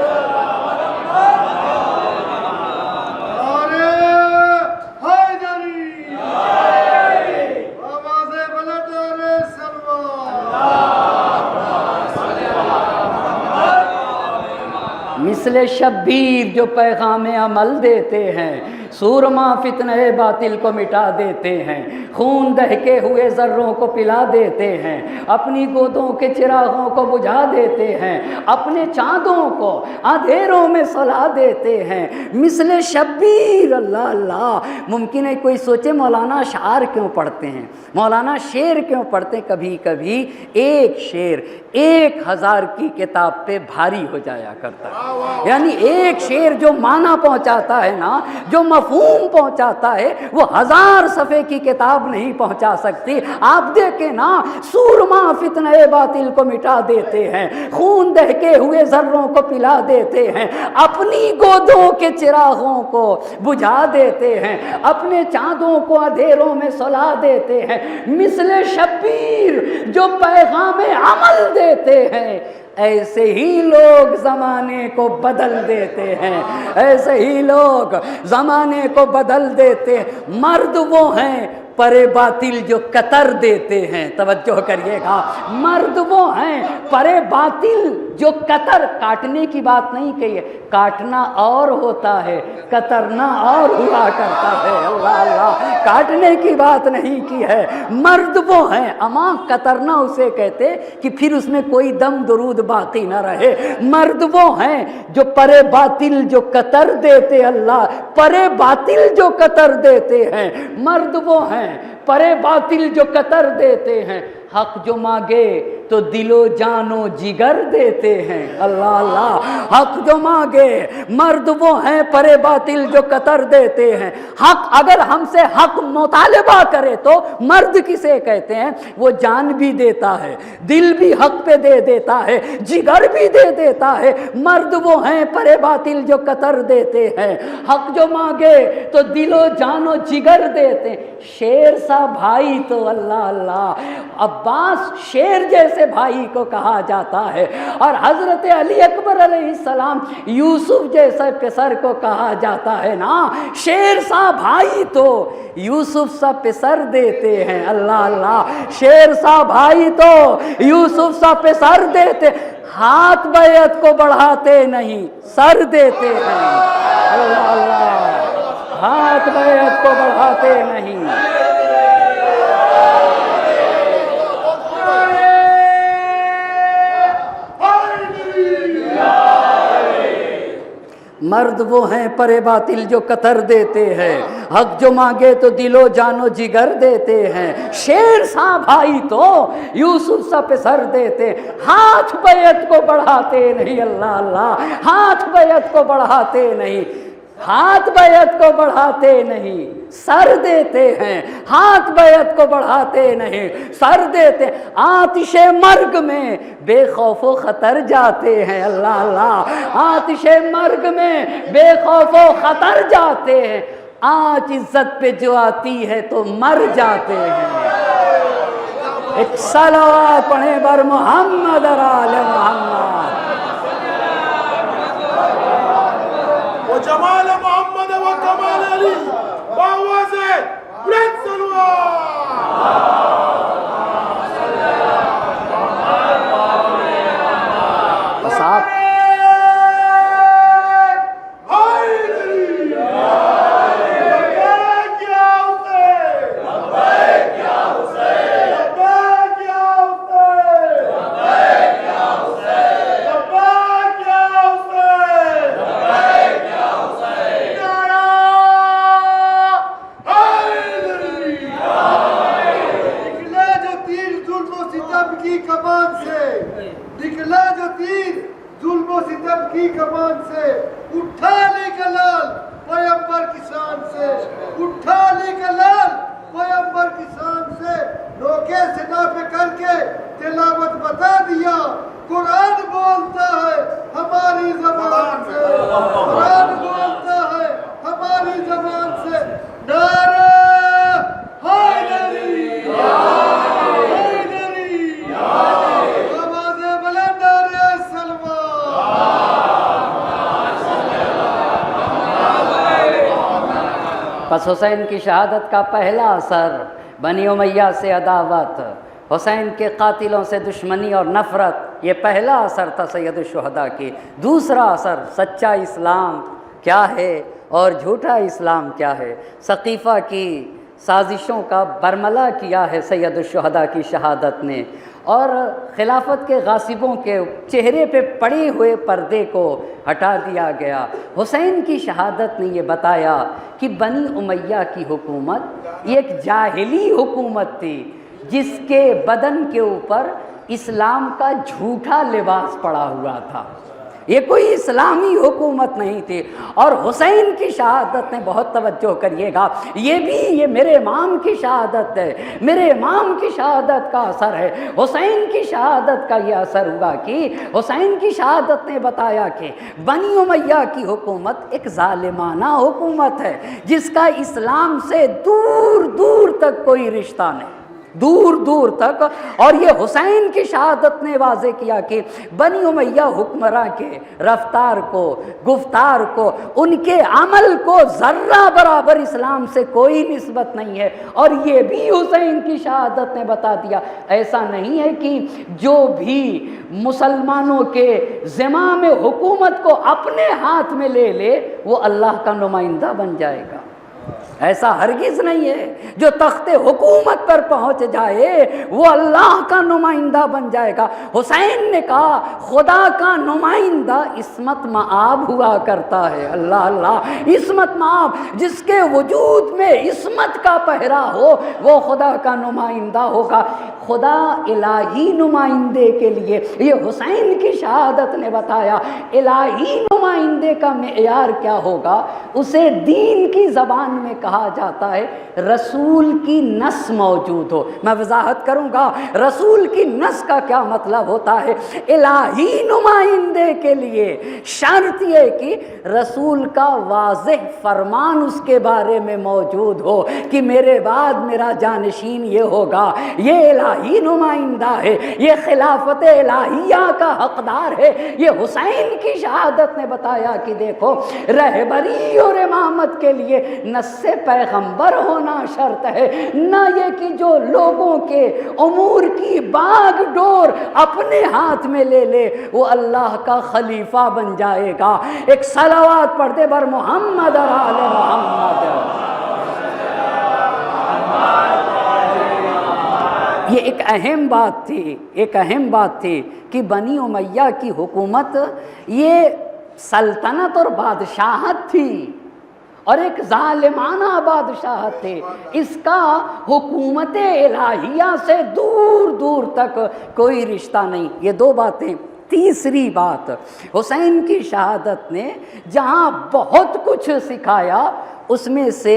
مثل شبیر جو پیغام عمل دیتے ہیں، سورما فتنہ باطل کو مٹا دیتے ہیں، خون دہکے ہوئے ذروں کو پلا دیتے ہیں، اپنی گودوں کے چراغوں کو بجھا دیتے ہیں، اپنے چاندوں کو اندھیروں میں سلا دیتے ہیں، مثل شبیر۔ اللہ اللہ، ممکن ہے کوئی سوچے مولانا اشعار کیوں پڑھتے ہیں، مولانا شعر کیوں پڑھتے ہیں؟ کبھی کبھی ایک شعر 1000 کی کتاب پہ بھاری ہو جایا کرتا ہے، یعنی ایک شعر جو معنی پہنچاتا ہے نا، جو مفہوم پہنچاتا ہے، وہ 1000 صفحے کی کتاب نہیں پہنچا سکتی۔ آپ دیکھیں نا، سورما فتنہ باطل کو مٹا دیتے ہیں، خون دہکے ہوئے ذروں کو پلا دیتے ہیں، اپنی گودوں کے چراغوں کو بجھا دیتے ہیں، اپنے چاندوں کو اندھیروں میں سلا دیتے ہیں، مثل شبیر جو پیغام عمل دیتے ہیں، ایسے ہی لوگ زمانے کو بدل دیتے ہیں، ایسے ہی لوگ زمانے کو بدل دیتے ہیں۔ مرد وہ ہیں پرے باطل جو قطر دیتے ہیں، توجہ کریے گا، مرد وہ ہیں پرے باطل جو قطر، کاٹنے کی بات نہیں کہی ہے، کاٹنا اور ہوتا ہے، قطرنا اور ہوا کرتا ہے، اللہ اللہ، کاٹنے کی بات نہیں کی ہے۔ مرد وہ ہیں، اما قطرنا اسے کہتے کہ پھر اس میں کوئی دم درود باقی نہ رہے۔ مرد وہ ہیں جو پرے باطل جو قطر دیتے، اللہ پرے باطل جو قطر دیتے ہیں، مرد وہ ہیں پرے باطل جو قطر دیتے ہیں، حق جو مانگے تو دل و جان و جگر دیتے ہیں، اللہ اللہ، حق جو مانگے، مرد وہ ہیں پرے باطل جو قطر دیتے ہیں۔ حق اگر ہم سے حق مطالبہ کرے تو مرد کسے کہتے ہیں؟ وہ جان بھی دیتا ہے، دل بھی حق پہ دے دیتا ہے، جگر بھی دے دیتا ہے، مرد وہ ہیں پرے باطل جو قطر دیتے ہیں، حق جو مانگے تو دل و جان و جگر دیتے ہیں۔ شیر سا بھائی تو اللہ اللہ، عباس شیر جیسا جیسے بھائی کو کہا جاتا ہے، اور حضرت علی اکبر علیہ السلام یوسف جیسے پسر کو کہا جاتا ہے نا، شیر سا بھائی تو یوسف سا پسر دیتے ہیں، اللہ اللہ، شیر سا بھائی تو یوسف سا پسر دیتے، ہاتھ بیعت کو بڑھاتے نہیں سر دیتے ہیں، اللہ اللہ، ہاتھ بیعت کو بڑھاتے نہیں۔ مرد وہ ہیں پرے باطل جو قطر دیتے ہیں، حق جو مانگے تو دل و جان و جگر دیتے ہیں، شیر سا بھائی تو یوسف سا پسر دیتے، ہاتھ بیعت کو بڑھاتے نہیں، اللہ اللہ، ہاتھ بیعت کو بڑھاتے نہیں، ہاتھ بیعت کو بڑھاتے نہیں سر دیتے ہیں، ہاتھ بیعت کو بڑھاتے نہیں سر دیتے، آتش مرگ میں بے خوف و خطر جاتے ہیں، اللہ اللہ، آتش مرگ میں بے خوف و خطر جاتے ہیں، آنچ عزت پہ جو آتی ہے تو مر جاتے ہیں۔ ایک صلوات پڑھیں بر محمد اور آل محمد۔ جمال محمد و کمال علی باواز بلند صلوات۔ بس آپ بس حسین کی شہادت کا پہلا اثر بنی امیہ سے عداوت، حسین کے قاتلوں سے دشمنی اور نفرت، یہ پہلا اثر تھا سید الشہداء کی۔ دوسرا اثر سچا اسلام کیا ہے اور جھوٹا اسلام کیا ہے، سقیفہ کی سازشوں کا برملا کیا ہے سید الشہداء کی شہادت نے، اور خلافت کے غاصبوں کے چہرے پہ پڑے ہوئے پردے کو ہٹا دیا گیا۔ حسین کی شہادت نے یہ بتایا کہ بنی امیہ کی حکومت یہ ایک جاہلی حکومت تھی، جس کے بدن کے اوپر اسلام کا جھوٹا لباس پڑا ہوا تھا، یہ کوئی اسلامی حکومت نہیں تھی۔ اور حسین کی شہادت نے بہت توجہ کریے گا، یہ میرے امام کی شہادت ہے، میرے امام کی شہادت کا اثر ہے۔ حسین کی شہادت کا یہ اثر ہوا کہ حسین کی شہادت نے بتایا کہ بنی امیہ کی حکومت ایک ظالمانہ حکومت ہے، جس کا اسلام سے دور دور تک کوئی رشتہ نہیں، دور دور تک۔ اور یہ حسین کی شہادت نے واضح کیا کہ بنی امیہ حکمراں کے رفتار کو، گفتار کو، ان کے عمل کو ذرہ برابر اسلام سے کوئی نسبت نہیں ہے۔ اور یہ بھی حسین کی شہادت نے بتا دیا، ایسا نہیں ہے کہ جو بھی مسلمانوں کے زمام حکومت کو اپنے ہاتھ میں لے لے وہ اللہ کا نمائندہ بن جائے گا، ایسا ہرگز نہیں ہے۔ جو تخت حکومت پر پہنچ جائے وہ اللہ کا نمائندہ بن جائے گا۔ حسین نے کہا خدا کا نمائندہ عصمت مآب ہوا کرتا ہے، اللہ اللہ، عصمت مآب، جس کے وجود میں عصمت کا پہرا ہو وہ خدا کا نمائندہ ہوگا۔ خدا الہی نمائندے کے لیے یہ حسین کی شہادت نے بتایا، الہی نمائندے کا معیار کیا ہوگا، اسے دین کی زبان میں کہا جاتا ہے رسول کی نس موجود ہو۔ میں وضاحت کروں گا رسول کی نس کا کیا مطلب ہوتا ہے۔ الہی نمائندے کے لیے شرط یہ کہ رسول کا واضح فرمان اس کے بارے میں موجود ہو کہ میرے بعد میرا جانشین یہ ہوگا، یہ الہی نمائندہ ہے، یہ خلافت الہیہ کا حقدار ہے۔ یہ حسین کی شہادت نے بتایا کہ دیکھو رہبری اور امامت کے لیے نہ سے پیغمبر ہونا شرط ہے، نہ یہ کہ جو لوگوں کے امور کی باغ ڈور اپنے ہاتھ میں لے لے وہ اللہ کا خلیفہ بن جائے گا۔ ایک صلوات پڑھتے بر محمد اور آل محمد۔ یہ ایک اہم بات تھی کہ بنی امیہ کی حکومت یہ سلطنت اور بادشاہت تھی اور ایک ظالمانہ بادشاہت تھی، اس کا حکومت الہیہ سے دور دور تک کوئی رشتہ نہیں۔ یہ دو باتیں۔ تیسری بات، حسین کی شہادت نے جہاں بہت کچھ سکھایا اس میں سے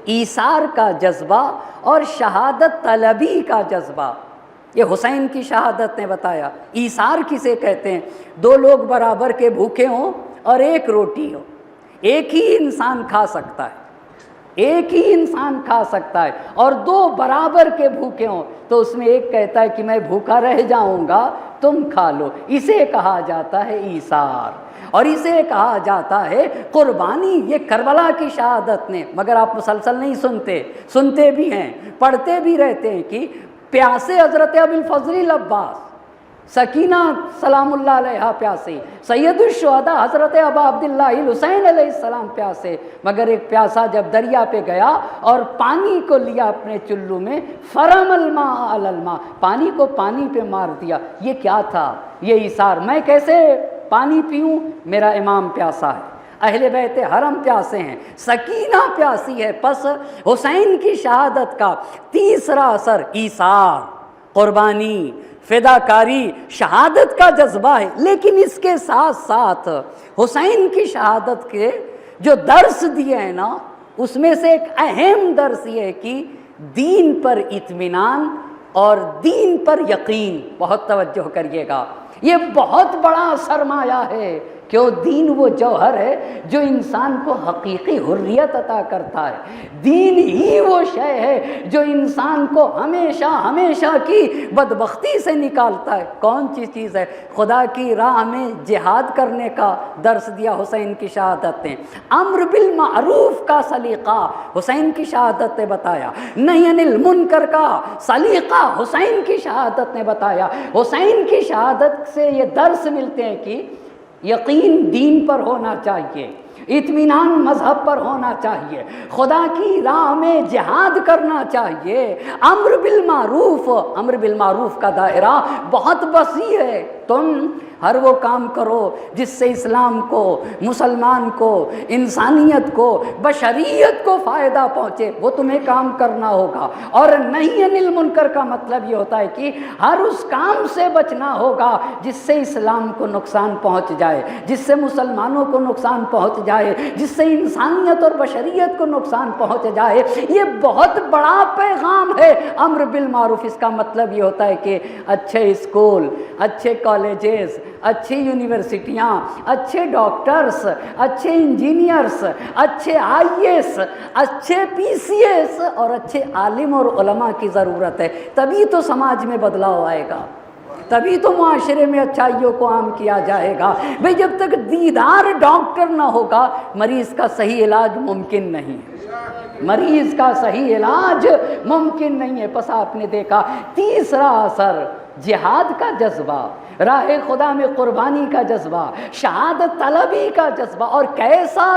ایثار کا جذبہ اور شہادت طلبی کا جذبہ، یہ حسین کی شہادت نے بتایا۔ ایثار کسے کہتے ہیں؟ دو لوگ برابر کے بھوکے ہوں اور ایک روٹی ہو، ایک ہی انسان کھا سکتا ہے، ایک ہی انسان کھا سکتا ہے، اور دو برابر کے بھوکے ہوں تو اس میں ایک کہتا ہے کہ میں بھوکا رہ جاؤں گا تم کھا لو، اسے کہا جاتا ہے ایثار، اور اسے کہا جاتا ہے قربانی۔ یہ کربلا کی شہادت نے، مگر آپ مسلسل نہیں سنتے بھی ہیں، پڑھتے بھی رہتے ہیں کہ پیاسے حضرت ابی الفضل العباس، سکینہ سلام اللہ علیہ پیاسے، سید الشہداء حضرت ابا عبداللہ الحسین علیہ السلام پیاسے، مگر ایک پیاسا جب دریا پہ گیا اور پانی کو لیا اپنے چلو میں، فرم الماء علی الماء، پانی کو پانی پہ مار دیا۔ یہ کیا تھا؟ یہ ایثار۔ میں کیسے پانی پیوں؟ میرا امام پیاسا ہے، اہل بیت حرم پیاسے ہیں، سکینہ پیاسی ہے۔ پس حسین کی شہادت کا تیسرا اثر ایثار، قربانی، فداکاری، شہادت کا جذبہ ہے۔ لیکن اس کے ساتھ ساتھ حسین کی شہادت کے جو درس دیے ہیں نا، اس میں سے ایک اہم درس یہ ہے کہ دین پر اطمینان اور دین پر یقین۔ بہت توجہ کریے گا، یہ بہت بڑا سرمایہ ہے، کیوں؟ دین وہ جوہر ہے جو انسان کو حقیقی حریت عطا کرتا ہے، دین ہی وہ شے ہے جو انسان کو ہمیشہ کی بدبختی سے نکالتا ہے۔ کون سی چیز ہے؟ خدا کی راہ میں جہاد کرنے کا درس دیا حسین کی شہادت نے، امر بالمعروف کا سلیقہ حسین کی شہادت نے بتایا، نہی عن المنکر کا سلیقہ حسین کی شہادت نے بتایا۔ حسین کی شہادت سے یہ درس ملتے ہیں کہ یقین دین پر ہونا چاہیے، اطمینان مذہب پر ہونا چاہیے، خدا کی راہ میں جہاد کرنا چاہیے، امر بالمعروف کا دائرہ بہت وسیع ہے۔ تم ہر وہ کام کرو جس سے اسلام کو، مسلمان کو، انسانیت کو، بشریت کو فائدہ پہنچے، وہ تمہیں کام کرنا ہوگا۔ اور نہی عن المنکر کا مطلب یہ ہوتا ہے کہ ہر اس کام سے بچنا ہوگا جس سے اسلام کو نقصان پہنچ جائے، جس سے مسلمانوں کو نقصان پہنچ جائے، جس سے انسانیت اور بشریت کو نقصان پہنچ جائے۔ یہ بہت بڑا پیغام ہے امر بالمعروف۔ اس کا مطلب یہ ہوتا ہے کہ اچھے اسکول، اچھے کالجز، اچھی یونیورسٹیاں، اچھے ڈاکٹرز، اچھے انجینئرز، اچھے IAS، اچھے PCS اور اچھے عالم اور علماء کی ضرورت ہے۔ تبھی تو سماج میں بدلاؤ آئے گا، تبھی تو معاشرے میں اچھائیوں کو عام کیا جائے گا۔ بھئی جب تک دیدار ڈاکٹر نہ ہوگا مریض کا صحیح علاج ممکن نہیں ہے، مریض کا صحیح علاج ممکن نہیں ہے۔ پس آپ نے دیکھا تیسرا اثر جہاد کا جذبہ، راہ خدا میں قربانی کا جذبہ، شہادت طلبی کا جذبہ، اور کیسا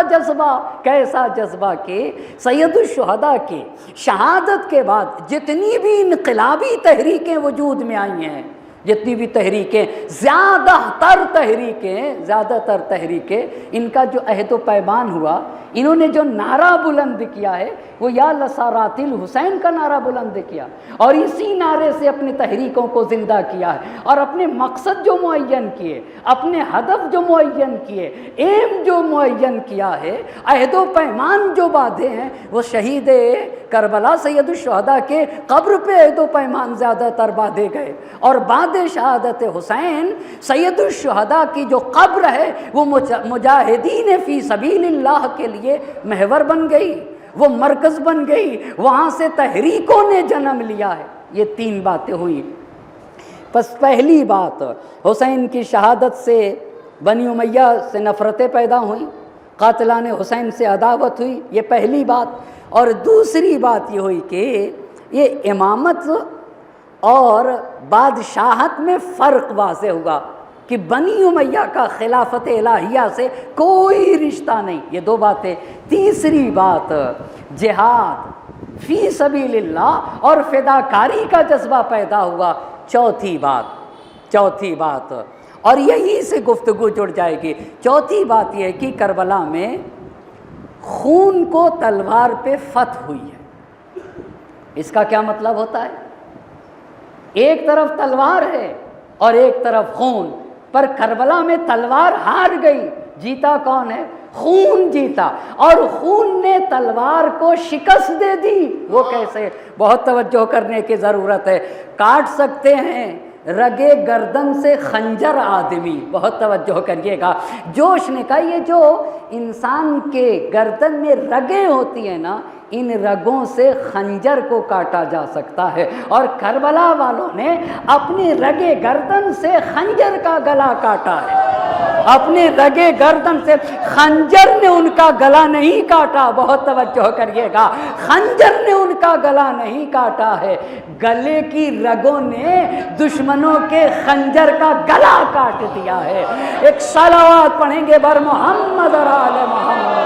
جذبہ کہ سید الشہداء کی شہادت کے بعد جتنی بھی انقلابی تحریکیں وجود میں آئی ہیں، جتنی بھی تحریکیں، زیادہ تر تحریکیں ان کا جو عہد و پیمان ہوا، انہوں نے جو نعرہ بلند کیا ہے وہ یا لسارات الحسین کا نعرہ بلند کیا، اور اسی نعرے سے اپنی تحریکوں کو زندہ کیا ہے، اور اپنے مقصد جو معین کیے، اپنے ہدف جو معین کیے، ایم جو معین کیا ہے، عہد و پیمان جو باندھے ہیں، وہ شہید کربلا سید الشہداء کے قبر پہ عہد و پیمان زیادہ تر باندھے گئے، اور بعد شہادت حسین سید الشہداء کی جو قبر ہے وہ مجاہدین فی سبیل اللہ کے لیے محور بن گئی، وہ مرکز بن گئی، وہاں سے تحریکوں نے جنم لیا ہے۔ یہ 3 باتیں ہوئی۔ پس پہلی بات، حسین کی شہادت سے بنی امیہ سے نفرتیں پیدا ہوئیں، قاتلان حسین سے عداوت ہوئی، یہ پہلی بات۔ اور دوسری بات یہ ہوئی کہ یہ امامت اور بادشاہت میں فرق واضح ہوا کہ بنی امیہ کا خلافت الہیہ سے کوئی رشتہ نہیں، یہ 2 باتیں۔ تیسری بات، جہاد فی سبیل اللہ اور فداکاری کا جذبہ پیدا ہوا۔ چوتھی بات اور یہی سے گفتگو جڑ جائے گی، چوتھی بات یہ ہے کہ کربلا میں خون کو تلوار پہ فتح ہوئی ہے۔ اس کا کیا مطلب ہوتا ہے؟ ایک طرف تلوار ہے اور ایک طرف خون، پر کربلا میں تلوار ہار گئی، جیتا کون ہے؟ خون جیتا، اور خون نے تلوار کو شکست دے دی۔ وہ کیسے؟ بہت توجہ کرنے کی ضرورت ہے۔ کاٹ سکتے ہیں رگے گردن سے خنجر آدمی، بہت توجہ کریے گا۔ جوش نے کہا یہ جو انسان کے گردن میں رگیں ہوتی ہیں نا، ان رگوں سے خنجر کو کاٹا جا سکتا ہے، اور کربلا والوں نے اپنی رگے گردن سے خنجر کا گلا کاٹا ہے۔ اپنی رگے گردن سے خنجر نے ان کا گلا نہیں کاٹا، بہت توجہ کریے گا، خنجر نے ان کا گلا نہیں کاٹا ہے، گلے کی رگوں نے دشمنوں کے خنجر کا گلا کاٹ دیا ہے۔ ایک صلوات پڑھیں گے بر محمد اور آل محمد۔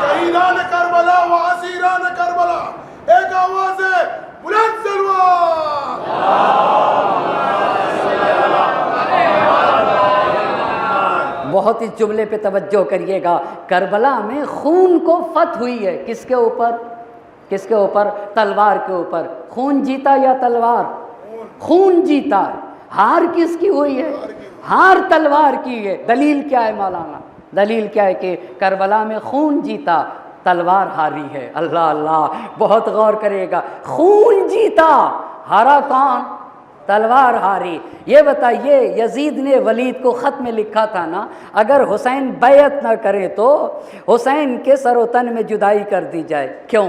شہیدان کربلا و اسیران کربلا، ایک آواز ہے بلند سلوات۔ بہت اس جملے پہ توجہ کریے گا۔ کربلا میں خون کو فتح ہوئی ہے، کس کے اوپر؟ تلوار کے اوپر۔ خون جیتا یا تلوار؟ خون جیتا ہے۔ ہار کس کی ہوئی ہے؟ ہار تلوار کی ہے۔ دلیل کیا ہے مولانا؟ دلیل کیا ہے کہ کربلا میں خون جیتا، تلوار ہاری ہے۔ اللہ اللہ، بہت غور کرے گا۔ خون جیتا، ہارا کون؟ تلوار ہاری۔ یہ بتائیے، یزید نے ولید کو خط میں لکھا تھا نا، اگر حسین بیعت نہ کرے تو حسین کے سر و تن میں جدائی کر دی جائے۔ کیوں؟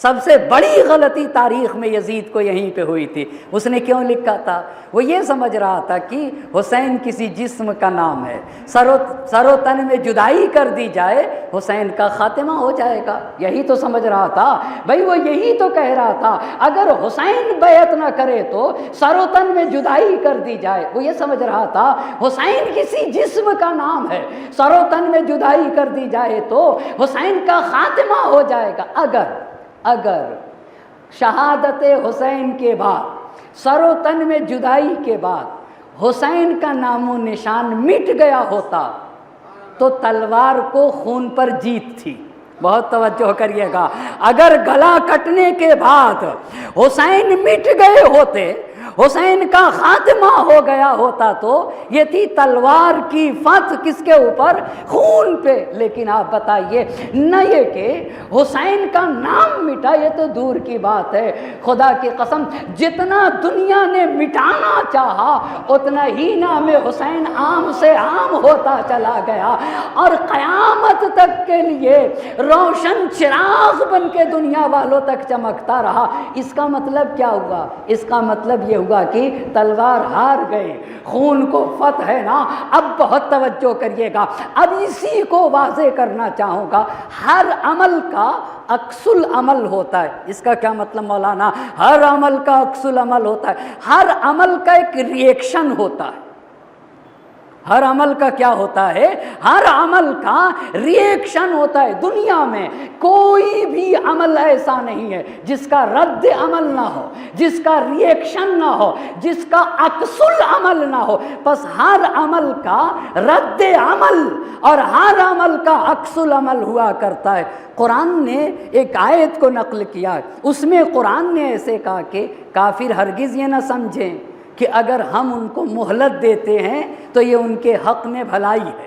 سب سے بڑی غلطی تاریخ میں یزید کو یہیں پہ ہوئی تھی۔ اس نے کیوں لکھا تھا؟ وہ یہ سمجھ رہا تھا کہ حسین کسی جسم کا نام ہے، سر و تن میں جدائی کر دی جائے حسین کا خاتمہ ہو جائے گا، یہی تو سمجھ رہا تھا بھائی، وہ یہی تو کہہ رہا تھا اگر حسین بیعت نہ کرے تو سر و تن میں جدائی کر دی جائے۔ وہ یہ سمجھ رہا تھا حسین کسی جسم کا نام ہے، سر و تن میں جدائی کر دی جائے تو حسین کا خاتمہ ہو جائے گا۔ اگر شہادت حسین کے بعد، سر و تن میں جدائی کے بعد حسین کا نام و نشان مٹ گیا ہوتا تو تلوار کو خون پر جیت تھی۔ بہت توجہ کریے گا، اگر گلا کٹنے کے بعد حسین مٹ گئے ہوتے، حسین کا خاتمہ ہو گیا ہوتا تو یہ تھی تلوار کی فتح کس کے اوپر؟ خون پہ۔ لیکن آپ بتائیے، نہ یہ کہ حسین کا نام مٹا، یہ تو دور کی بات ہے، خدا کی قسم جتنا دنیا نے مٹانا چاہا اتنا ہی نام حسین عام سے عام ہوتا چلا گیا، اور قیامت تک کے لیے روشن چراغ بن کے دنیا والوں تک چمکتا رہا۔ اس کا مطلب کیا ہوا؟ اس کا مطلب یہ ہوا کہ تلوار ہار گئے، خون کو فتح ہے نا۔ اب بہت توجہ کریے گا، اب اسی کو واضح کرنا چاہوں گا۔ ہر عمل کا عکس العمل ہوتا ہے۔ اس کا کیا مطلب مولانا؟ ہر عمل کا عکس العمل ہوتا ہے، ہر عمل کا ایک ری ایکشن ہوتا ہے، ہر عمل کا کیا ہوتا ہے؟ ہر عمل کا ریئیکشن ہوتا ہے۔ دنیا میں کوئی بھی عمل ایسا نہیں ہے جس کا رد عمل نہ ہو، جس کا ریئیکشن نہ ہو، جس کا عکس العمل نہ ہو۔ بس ہر عمل کا رد عمل اور ہر عمل کا عکس العمل ہوا کرتا ہے۔ قرآن نے ایک آیت کو نقل کیا، اس میں قرآن نے ایسے کہا کہ کافر ہرگز یہ نہ سمجھیں کہ اگر ہم ان کو مہلت دیتے ہیں تو یہ ان کے حق میں بھلائی ہے۔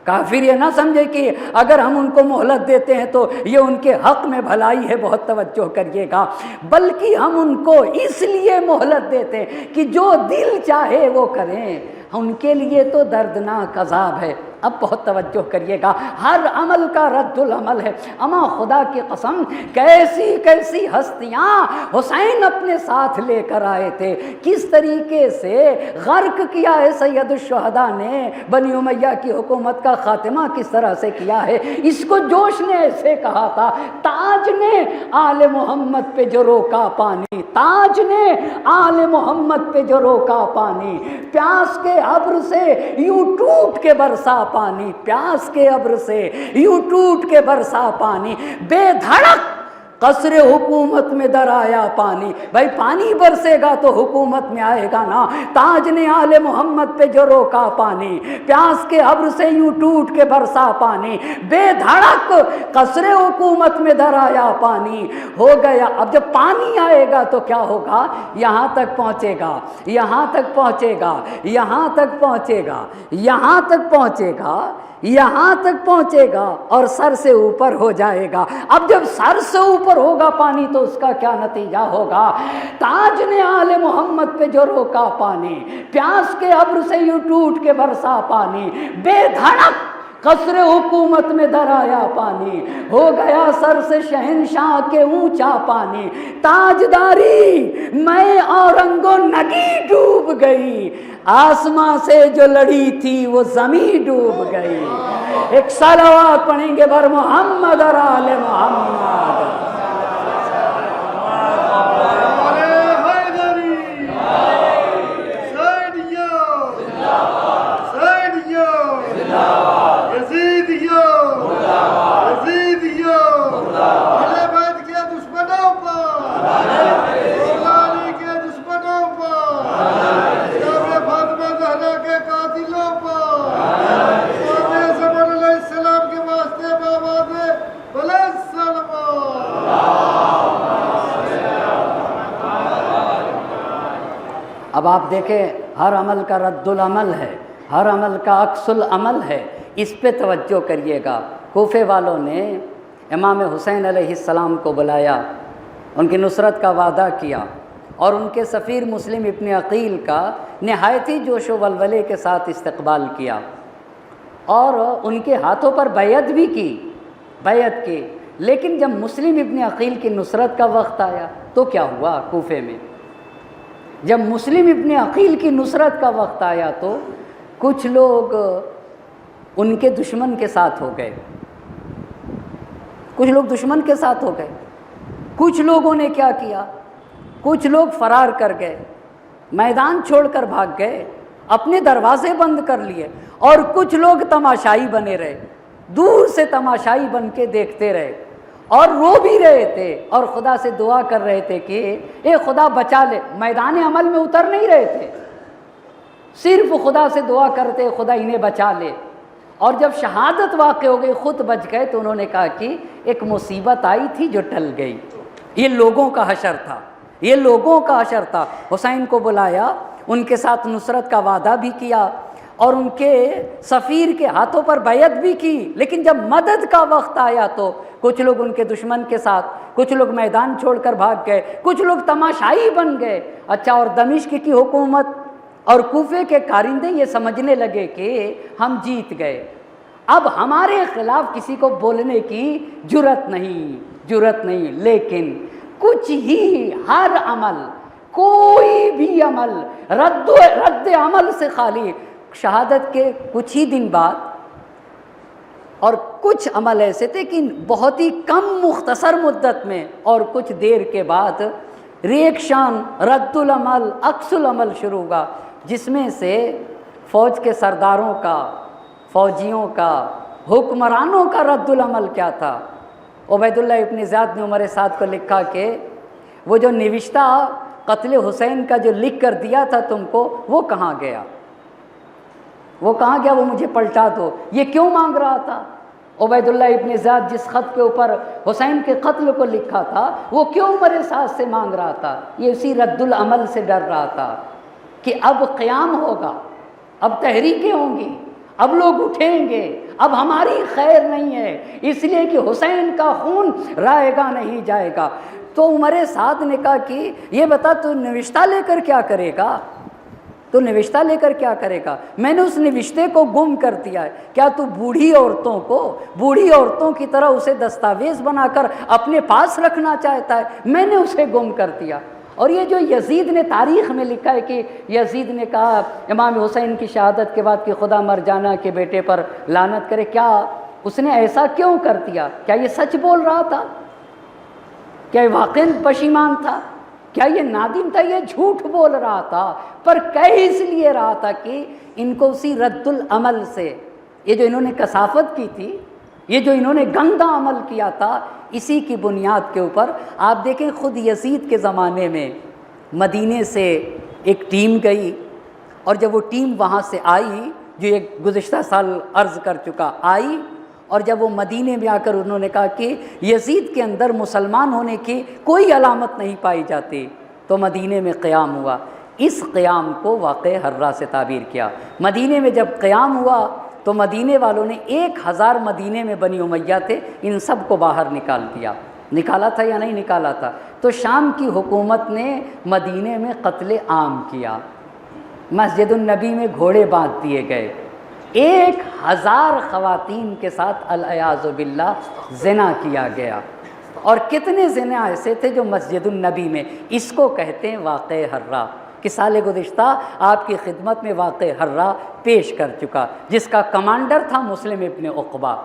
کافر یہ نہ سمجھے کہ اگر ہم ان کو مہلت دیتے ہیں تو یہ ان کے حق میں بھلائی ہے، بہت توجہ کریے گا، بلکہ ہم ان کو اس لیے مہلت دیتے ہیں کہ جو دل چاہے وہ کریں، ان کے لیے تو دردناک عذاب ہے۔ اب بہت توجہ کریے گا، ہر عمل کا رد العمل ہے۔ اما خدا کی قسم، کیسی کیسی ہستیاں حسین اپنے ساتھ لے کر آئے تھے، کس طریقے سے غرق کیا ہے سید الشہداء نے بنی امیہ کی حکومت کا خاتمہ کس طرح سے کیا ہے۔ اس کو جوش نے ایسے کہا تھا، تاج نے آل محمد پہ جو روکا پانی، تاج نے آل محمد پہ جو روکا پانی، پیاس کے ابر سے یوں ٹوٹ کے برسا پانی، پیاس کے ابر سے یوں ٹوٹ کے برسا پانی، بے دھڑک قصر حکومت میں در آیا پانی۔ بھائی پانی برسے گا تو حکومت میں آئے گا نا۔ تاج نے آل محمد پہ جو روکا پانی، پیاس کے ابر سے یوں ٹوٹ کے برسا پانی، بے دھڑک قصر حکومت میں در آیا پانی، ہو گیا۔ اب جب پانی آئے گا تو کیا ہوگا؟ یہاں تک پہنچے گا، یہاں تک پہنچے گا، یہاں تک پہنچے گا، یہاں تک پہنچے گا، یہاں تک پہنچے گا اور سر سے اوپر ہو جائے گا۔ اب جب سر سے اوپر ہوگا پانی تو اس کا کیا نتیجہ ہوگا؟ تاج نے آل محمد پہ جو روکا پانی، پیاس کے ابر سے یوں ٹوٹ کے برسا پانی، بے دھڑک قصر حکومت میں در آیا پانی، ہو گیا سر سے شہنشاہ کے اونچا پانی، تاجداری میں اورنگ و نگی ڈوب گئی، آسماں سے جو لڑی تھی وہ زمین ڈوب گئی۔ ایک صلوات پڑھیں گے بر محمد اور آل محمد۔ اب آپ دیکھیں، ہر عمل کا رد العمل ہے، ہر عمل کا عکس العمل ہے، اس پہ توجہ کریے گا۔ کوفے والوں نے امام حسین علیہ السلام کو بلایا، ان کی نصرت کا وعدہ کیا اور ان کے سفیر مسلم ابن عقیل کا نہایت ہی جوش و ولولے کے ساتھ استقبال کیا اور ان کے ہاتھوں پر بیعت بھی کی، بیعت کی۔ لیکن جب مسلم ابن عقیل کی نصرت کا وقت آیا تو کیا ہوا؟ کوفے میں جب مسلم ابن عقیل کی نصرت کا وقت آیا تو کچھ لوگ ان کے دشمن کے ساتھ ہو گئے، کچھ لوگ دشمن کے ساتھ ہو گئے۔ کچھ لوگوں نے کیا کیا؟ کچھ لوگ فرار کر گئے، میدان چھوڑ کر بھاگ گئے، اپنے دروازے بند کر لیے، اور کچھ لوگ تماشائی بنے رہے، دور سے تماشائی بن کے دیکھتے رہے اور رو بھی رہے تھے اور خدا سے دعا کر رہے تھے کہ اے خدا بچا لے۔ میدان عمل میں اتر نہیں رہے تھے، صرف خدا سے دعا کرتے خدا انہیں بچا لے۔ اور جب شہادت واقع ہو گئی، خود بچ گئے، تو انہوں نے کہا کہ ایک مصیبت آئی تھی جو ٹل گئی۔ یہ لوگوں کا حشر تھا، یہ لوگوں کا حشر تھا۔ حسین کو بلایا، ان کے ساتھ نصرت کا وعدہ بھی کیا اور ان کے سفیر کے ہاتھوں پر بیعت بھی کی، لیکن جب مدد کا وقت آیا تو کچھ لوگ ان کے دشمن کے ساتھ، کچھ لوگ میدان چھوڑ کر بھاگ گئے، کچھ لوگ تماشائی بن گئے۔ اچھا، اور دمشق کی حکومت اور کوفے کے کارندے یہ سمجھنے لگے کہ ہم جیت گئے، اب ہمارے خلاف کسی کو بولنے کی جرأت نہیں۔ لیکن کچھ ہی، ہر عمل، کوئی بھی عمل رد عمل سے خالی، شہادت کے کچھ ہی دن بعد، اور کچھ عمل ایسے تھے کہ بہت ہی کم مختصر مدت میں اور کچھ دیر کے بعد ریئیکشن، رد العمل، عکس العمل شروع ہوا، جس میں سے فوج کے سرداروں کا، فوجیوں کا، حکمرانوں کا رد العمل کیا تھا؟ عبید اللہ ابن زیاد نے عمر سعد کو لکھا کہ وہ جو نوشتہ قتل حسین کا جو لکھ کر دیا تھا تم کو، وہ کہاں گیا؟ وہ کہاں گیا؟ وہ مجھے پلٹا دو۔ یہ کیوں مانگ رہا تھا؟ عبید اللہ ابن زیاد جس خط کے اوپر حسین کے قتل کو لکھا تھا، وہ کیوں عمر سعد سے مانگ رہا تھا؟ یہ اسی رد العمل سے ڈر رہا تھا کہ اب قیام ہوگا، اب تحریکیں ہوں گی، اب لوگ اٹھیں گے، اب ہماری خیر نہیں ہے، اس لیے کہ حسین کا خون رائے گا نہیں جائے گا۔ تو عمر سعد نے کہا کہ یہ بتا تو نوشتہ لے کر کیا کرے گا؟ تو نوشتہ لے کر کیا کرے گا؟ میں نے اس نوشتے کو گم کر دیا ہے۔ کیا تو بوڑھی عورتوں کی طرح اسے دستاویز بنا کر اپنے پاس رکھنا چاہتا ہے؟ میں نے اسے گم کر دیا۔ اور یہ جو یزید نے تاریخ میں لکھا ہے کہ یزید نے کہا امام حسین کی شہادت کے بعد کہ خدا مر جانا کے بیٹے پر لعنت کرے، کیا اس نے ایسا کیوں کر دیا؟ کیا یہ سچ بول رہا تھا؟ کیا یہ واقعاً پشیمان تھا؟ کیا یہ نادم تھا؟ یہ جھوٹ بول رہا تھا، پر کہہ اس لیے رہا تھا کہ ان کو اسی رد العمل سے، یہ جو انہوں نے کثافت کی تھی، یہ جو انہوں نے گندا عمل کیا تھا، اسی کی بنیاد کے اوپر آپ دیکھیں خود یزید کے زمانے میں مدینے سے ایک ٹیم گئی، اور جب وہ ٹیم وہاں سے آئی، جو ایک گزشتہ سال عرض کر چکا، آئی، اور جب وہ مدینے میں آ کر انہوں نے کہا کہ یزید کے اندر مسلمان ہونے کی کوئی علامت نہیں پائی جاتی، تو مدینے میں قیام ہوا۔ اس قیام کو واقعہ حرہ سے تعبیر کیا۔ مدینے میں جب قیام ہوا تو مدینے والوں نے 1000 مدینے میں بنی امیہ تھے، ان سب کو باہر نکال دیا۔ نکالا تھا یا نہیں نکالا تھا؟ تو شام کی حکومت نے مدینے میں قتل عام کیا، مسجد النبی میں گھوڑے باندھ دیے گئے، 1000 خواتین کے ساتھ العیاذ باللہ زنا کیا گیا۔ اور کتنے زنا ایسے تھے جو مسجد النبی میں، اس کو کہتے ہیں واقعہ حرہ، کہ سال گزشتہ آپ کی خدمت میں واقعہ حرہ پیش کر چکا، جس کا کمانڈر تھا مسلم ابن عقبہ۔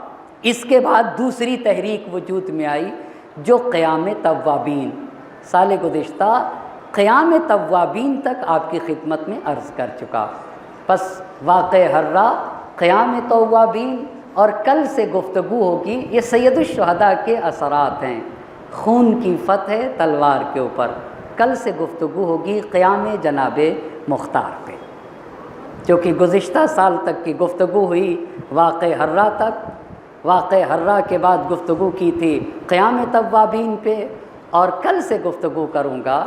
اس کے بعد دوسری تحریک وجود میں آئی جو قیام توابین، سال گزشتہ قیام توابین تک آپ کی خدمت میں عرض کر چکا۔ پس واقعہ حرہ، قیام توابین، اور کل سے گفتگو ہوگی، یہ سید الشہداء کے اثرات ہیں، خون کی فتح تلوار کے اوپر۔ کل سے گفتگو ہوگی قیام جناب مختار پہ، کیونکہ گزشتہ سال تک کی گفتگو ہوئی واقعہ حرہ تک، واقعہ حرہ کے بعد گفتگو کی تھی قیام توابین پہ، اور کل سے گفتگو کروں گا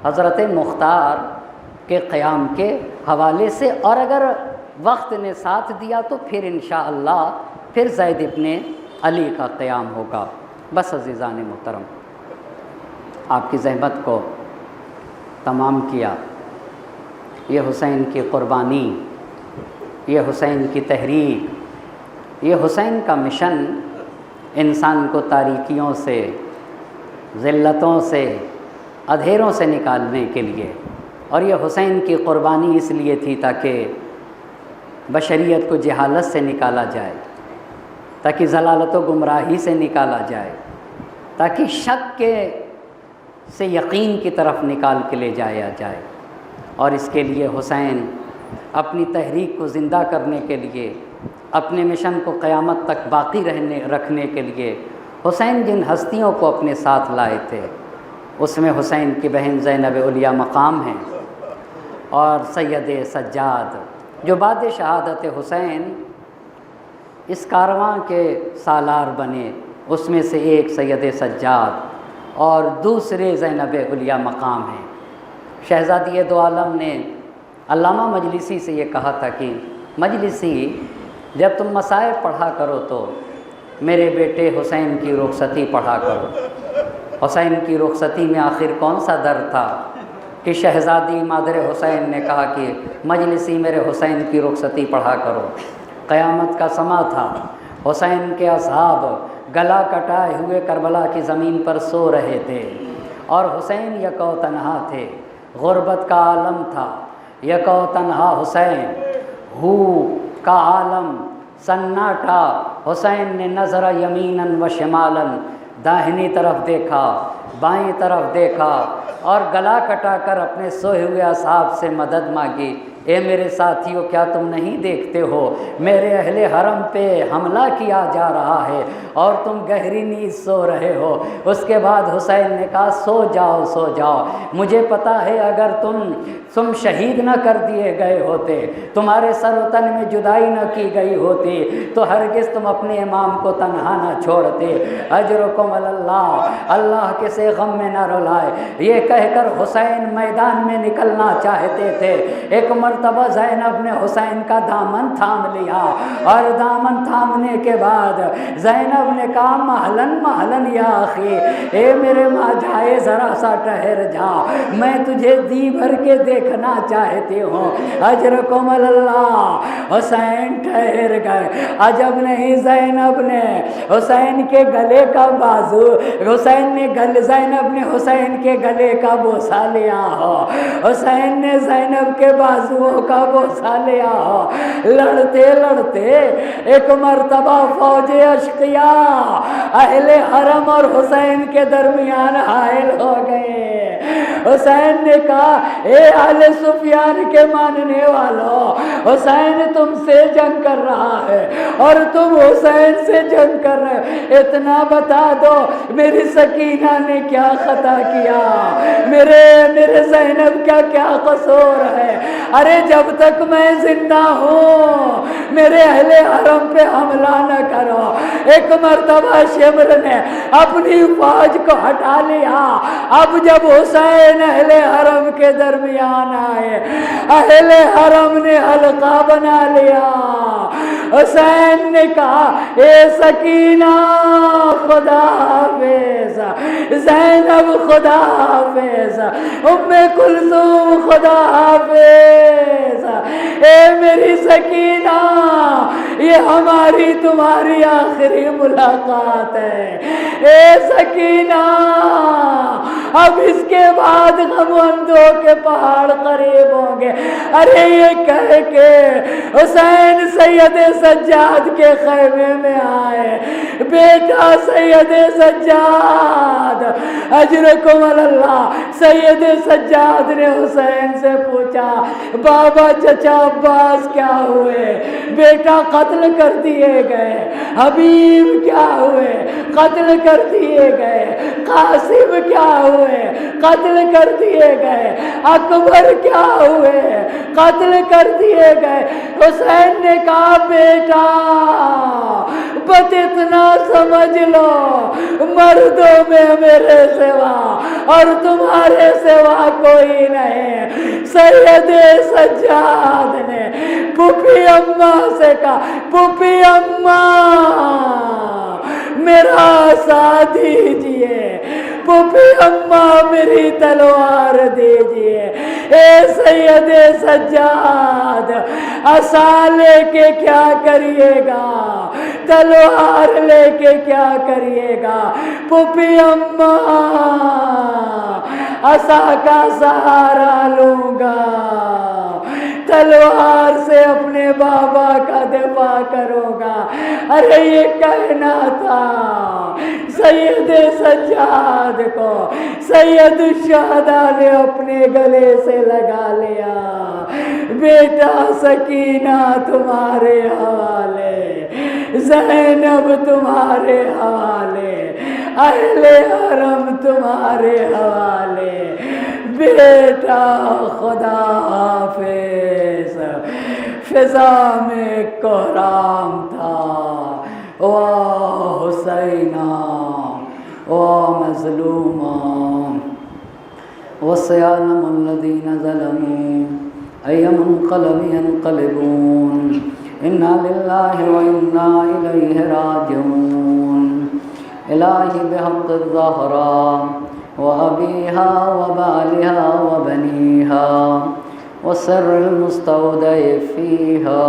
حضرت مختار کے قیام کے حوالے سے، اور اگر وقت نے ساتھ دیا تو پھر انشاءاللہ پھر زید ابن علی کا قیام ہوگا۔ بس عزیزان محترم، آپ کی زحمت کو تمام کیا۔ یہ حسین کی قربانی، یہ حسین کی تحریک، یہ حسین کا مشن انسان کو تاریکیوں سے، ذلتوں سے، اندھیروں سے نکالنے کے لیے، اور یہ حسین کی قربانی اس لیے تھی تاکہ بشریت کو جہالت سے نکالا جائے، تاکہ ضلالت و گمراہی سے نکالا جائے، تاکہ شک کے سے یقین کی طرف نکال کے لے جایا جائے۔ اور اس کے لیے حسین اپنی تحریک کو زندہ کرنے کے لیے، اپنے مشن کو قیامت تک باقی رکھنے کے لیے حسین جن ہستیوں کو اپنے ساتھ لائے تھے، اس میں حسین کی بہن زینب علیہ مقام ہیں، اور سید سجاد جو بعد شہادت حسین اس کارواں کے سالار بنے، اس میں سے ایک سید سجاد اور دوسرے زینب علیہ مقام ہیں۔ شہزادی دو عالم نے علامہ مجلسی سے یہ کہا تھا کہ مجلسی، جب تم مصائب پڑھا کرو تو میرے بیٹے حسین کی رخصتی پڑھا کرو۔ حسین کی رخصتی میں آخر کون سا در تھا کہ شہزادی مادر حسین نے کہا کہ مجلسی میرے حسین کی رخصتی پڑھا کرو۔ قیامت کا سما تھا، حسین کے اصحاب گلا کٹائے ہوئے کربلا کی زمین پر سو رہے تھے، اور حسین یکو تنہا تھے، غربت کا عالم تھا، یکو تنہا حسین، ہو کا عالم سناٹا۔ حسین نے نظر یمیناً و شمالاً، داہنی طرف دیکھا، بائیں طرف دیکھا، اور گلا کٹا کر اپنے سوئے ہوئے اصحاب سے مدد مانگی۔ اے میرے ساتھیوں کیا تم نہیں دیکھتے ہو میرے اہل حرم پہ حملہ کیا جا رہا ہے اور تم گہری نیند سو رہے ہو۔ اس کے بعد حسین نے کہا سو جاؤ سو جاؤ، مجھے پتہ ہے اگر تم شہید نہ کر دیے گئے ہوتے، تمہارے سر و تن میں جدائی نہ کی گئی ہوتی تو ہرگز تم اپنے امام کو تنہا نہ چھوڑتے۔ اجرکم اللہ، اللہ کسی غم میں نہ رلائے۔ یہ کہہ کر حسین میدان میں نکلنا چاہتے تھے، ایک مرتبہ زینب نے حسین کا دامن تھام لیا اور دامن تھامنے کے بعد زینب نے کہا مہلن مہلن یا اخی، اے میرے ماں جائے ذرا سا ٹھہر جا، میں تجھے دی بھر کے دیکھنا چاہتی ہوں۔ اجرکم اللہ، حسین ٹھہر گئے۔ عجب نہیں، زینب نے حسین کے گلے کا بازو، زینب نے حسین کے گلے کا بوسہ لیا ہو، حسین نے زینب کے بازوؤں کا بوسہ لیا ہو۔ لڑتے لڑتے ایک مرتبہ فوج اشقیاء اہل حرم اور حسین کے درمیان حائل ہو گئے۔ حسین نے کہا اے اہل سفیان کے ماننے والوں، حسین تم سے جنگ کر رہا ہے اور تم حسین سے جنگ کر رہے ہو، اتنا بتا دو میری سکینہ نے کیا خطا کیا، میرے زینب کا کیا قصور ہے؟ ارے جب تک میں زندہ ہوں میرے اہل حرم پہ حملہ نہ کرو۔ ایک مرتبہ شمر نے اپنی فوج کو ہٹا لیا۔ اب جب حسین اہل حرم کے درمیان آئے، اہل حرم نے حلقہ بنا لیا۔ حسین نے کہا اے سکینہ خدا حافظ، زینب خدا حافظ، ام کلثوم خدا حافظ، اے میری سکینہ یہ ہماری تمہاری آخری ملاقات ہے۔ اے سکینہ اب اس کے بعد غم اندوں کے پہاڑ قریب ہوں گے۔ ارے یہ کہہ کے حسین سید سجاد کے خیمے میں آئے۔ بیٹا سید سجاد، اجرکم اللہ، سید سجاد نے حسین سے پوچھا بابا چچا عباس کیا ہوئے؟ بیٹا قتل کر دیے گئے۔ حبیب کیا ہوئے؟ قتل کر دیے گئے۔ قاسم کیا ہوئے؟ قتل کر دیے گئے۔ اکبر کیا ہوئے؟ قتل کر دیے گئے۔ حسین نے کہا بیٹا بس اتنا سمجھ لو مردوں میں میرے سوا اور تمہارے سوا کوئی نہیں۔ سید سجاد نے پھوپھی اماں سے کہا پھوپھی اماں میرا ساتھ دیجئے، پھوپھی اماں میری تلوار دیجئے۔ اے سید سجاد عصا لے کے کیا کریے گا، تلوار لے کے کیا کریے گا؟ پھوپھی اماں عصا کا سہارا لوں گا، تلوار سے اپنے بابا کا دفاع کروں گا۔ ارے یہ کہنا تھا سید سجاد کو سید الشہداء نے اپنے گلے سے لگا لیا۔ بیٹا سکینہ تمہارے حوالے، زینب تمہارے حوالے، اہل حرم تمہارے حوالے، بیٹا خدا حافظ۔ فضا میں کوہرام تھا، واہ حسینہ واہ مظلومہ، وسيعلم الذين ظلموا أي منقلب ينقلبون، إنا لله وإنا إليه راجعون۔ إلهي بحق الزهراء وأبيها وبالها وبنيها وسر المستودع فيها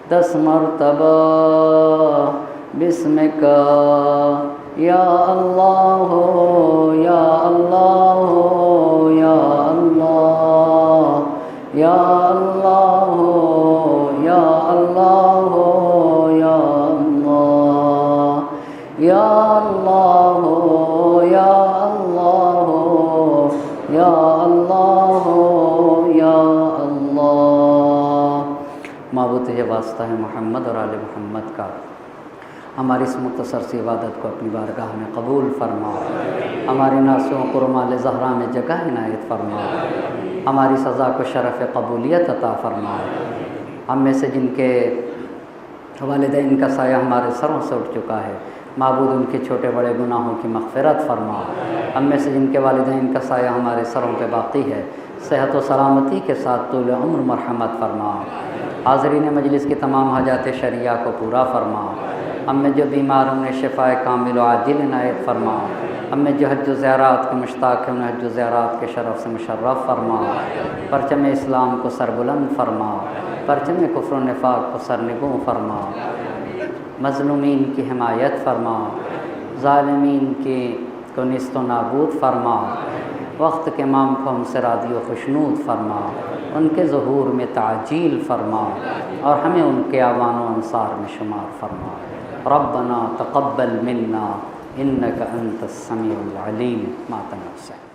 10 مرتبہ بسمك یا اللہ یا اللہ یا اللہ یا اللہ یا اللہ یا اللہ یا اللہ یا اللہ یا اللہ یا اللہ۔ معبود تجھے واسطہ ہے محمد اور آل محمد کا، ہماری اس مختصر سی عبادت کو اپنی بارگاہ میں قبول فرما، ہماری ناسوں کو رمال زہرا میں جگہ عنایت فرما، ہماری سزا کو شرف قبولیت عطا فرما۔ ہم میں سے جن کے والدین کا سایہ ہمارے سروں سے اٹھ چکا ہے، معبود ان کے چھوٹے بڑے گناہوں کی مغفرت فرما۔ ہم میں سے جن کے والدین کا سایہ ہمارے سروں پہ باقی ہے، صحت و سلامتی کے ساتھ طول عمر مرحمت فرما۔ حاضرین مجلس کی تمام حاجات شرعیہ کو پورا فرما۔ ہم میں جو بیمار ہیں انہیں شفاء کامل و عاجل عنایت فرما۔ ہم میں جو حج و زیارات کے مشتاق ہیں انہیں حج و زیارات کے شرف سے مشرف فرما۔ پرچم اسلام کو سربلند فرما، پرچم کفر و نفاق کو سرنگوں فرما، مظلومین کی حمایت فرما، ظالمین کی کو نیست و نابود فرما، وقت کے امام کو ہم سے راضی و خوشنود فرما، ان کے ظہور میں تعجیل فرما اور ہمیں ان کے اعوان و انصار میں شمار فرما۔ ربنا تقبل منا انک انت السمیع العلیم ما تنفسہ۔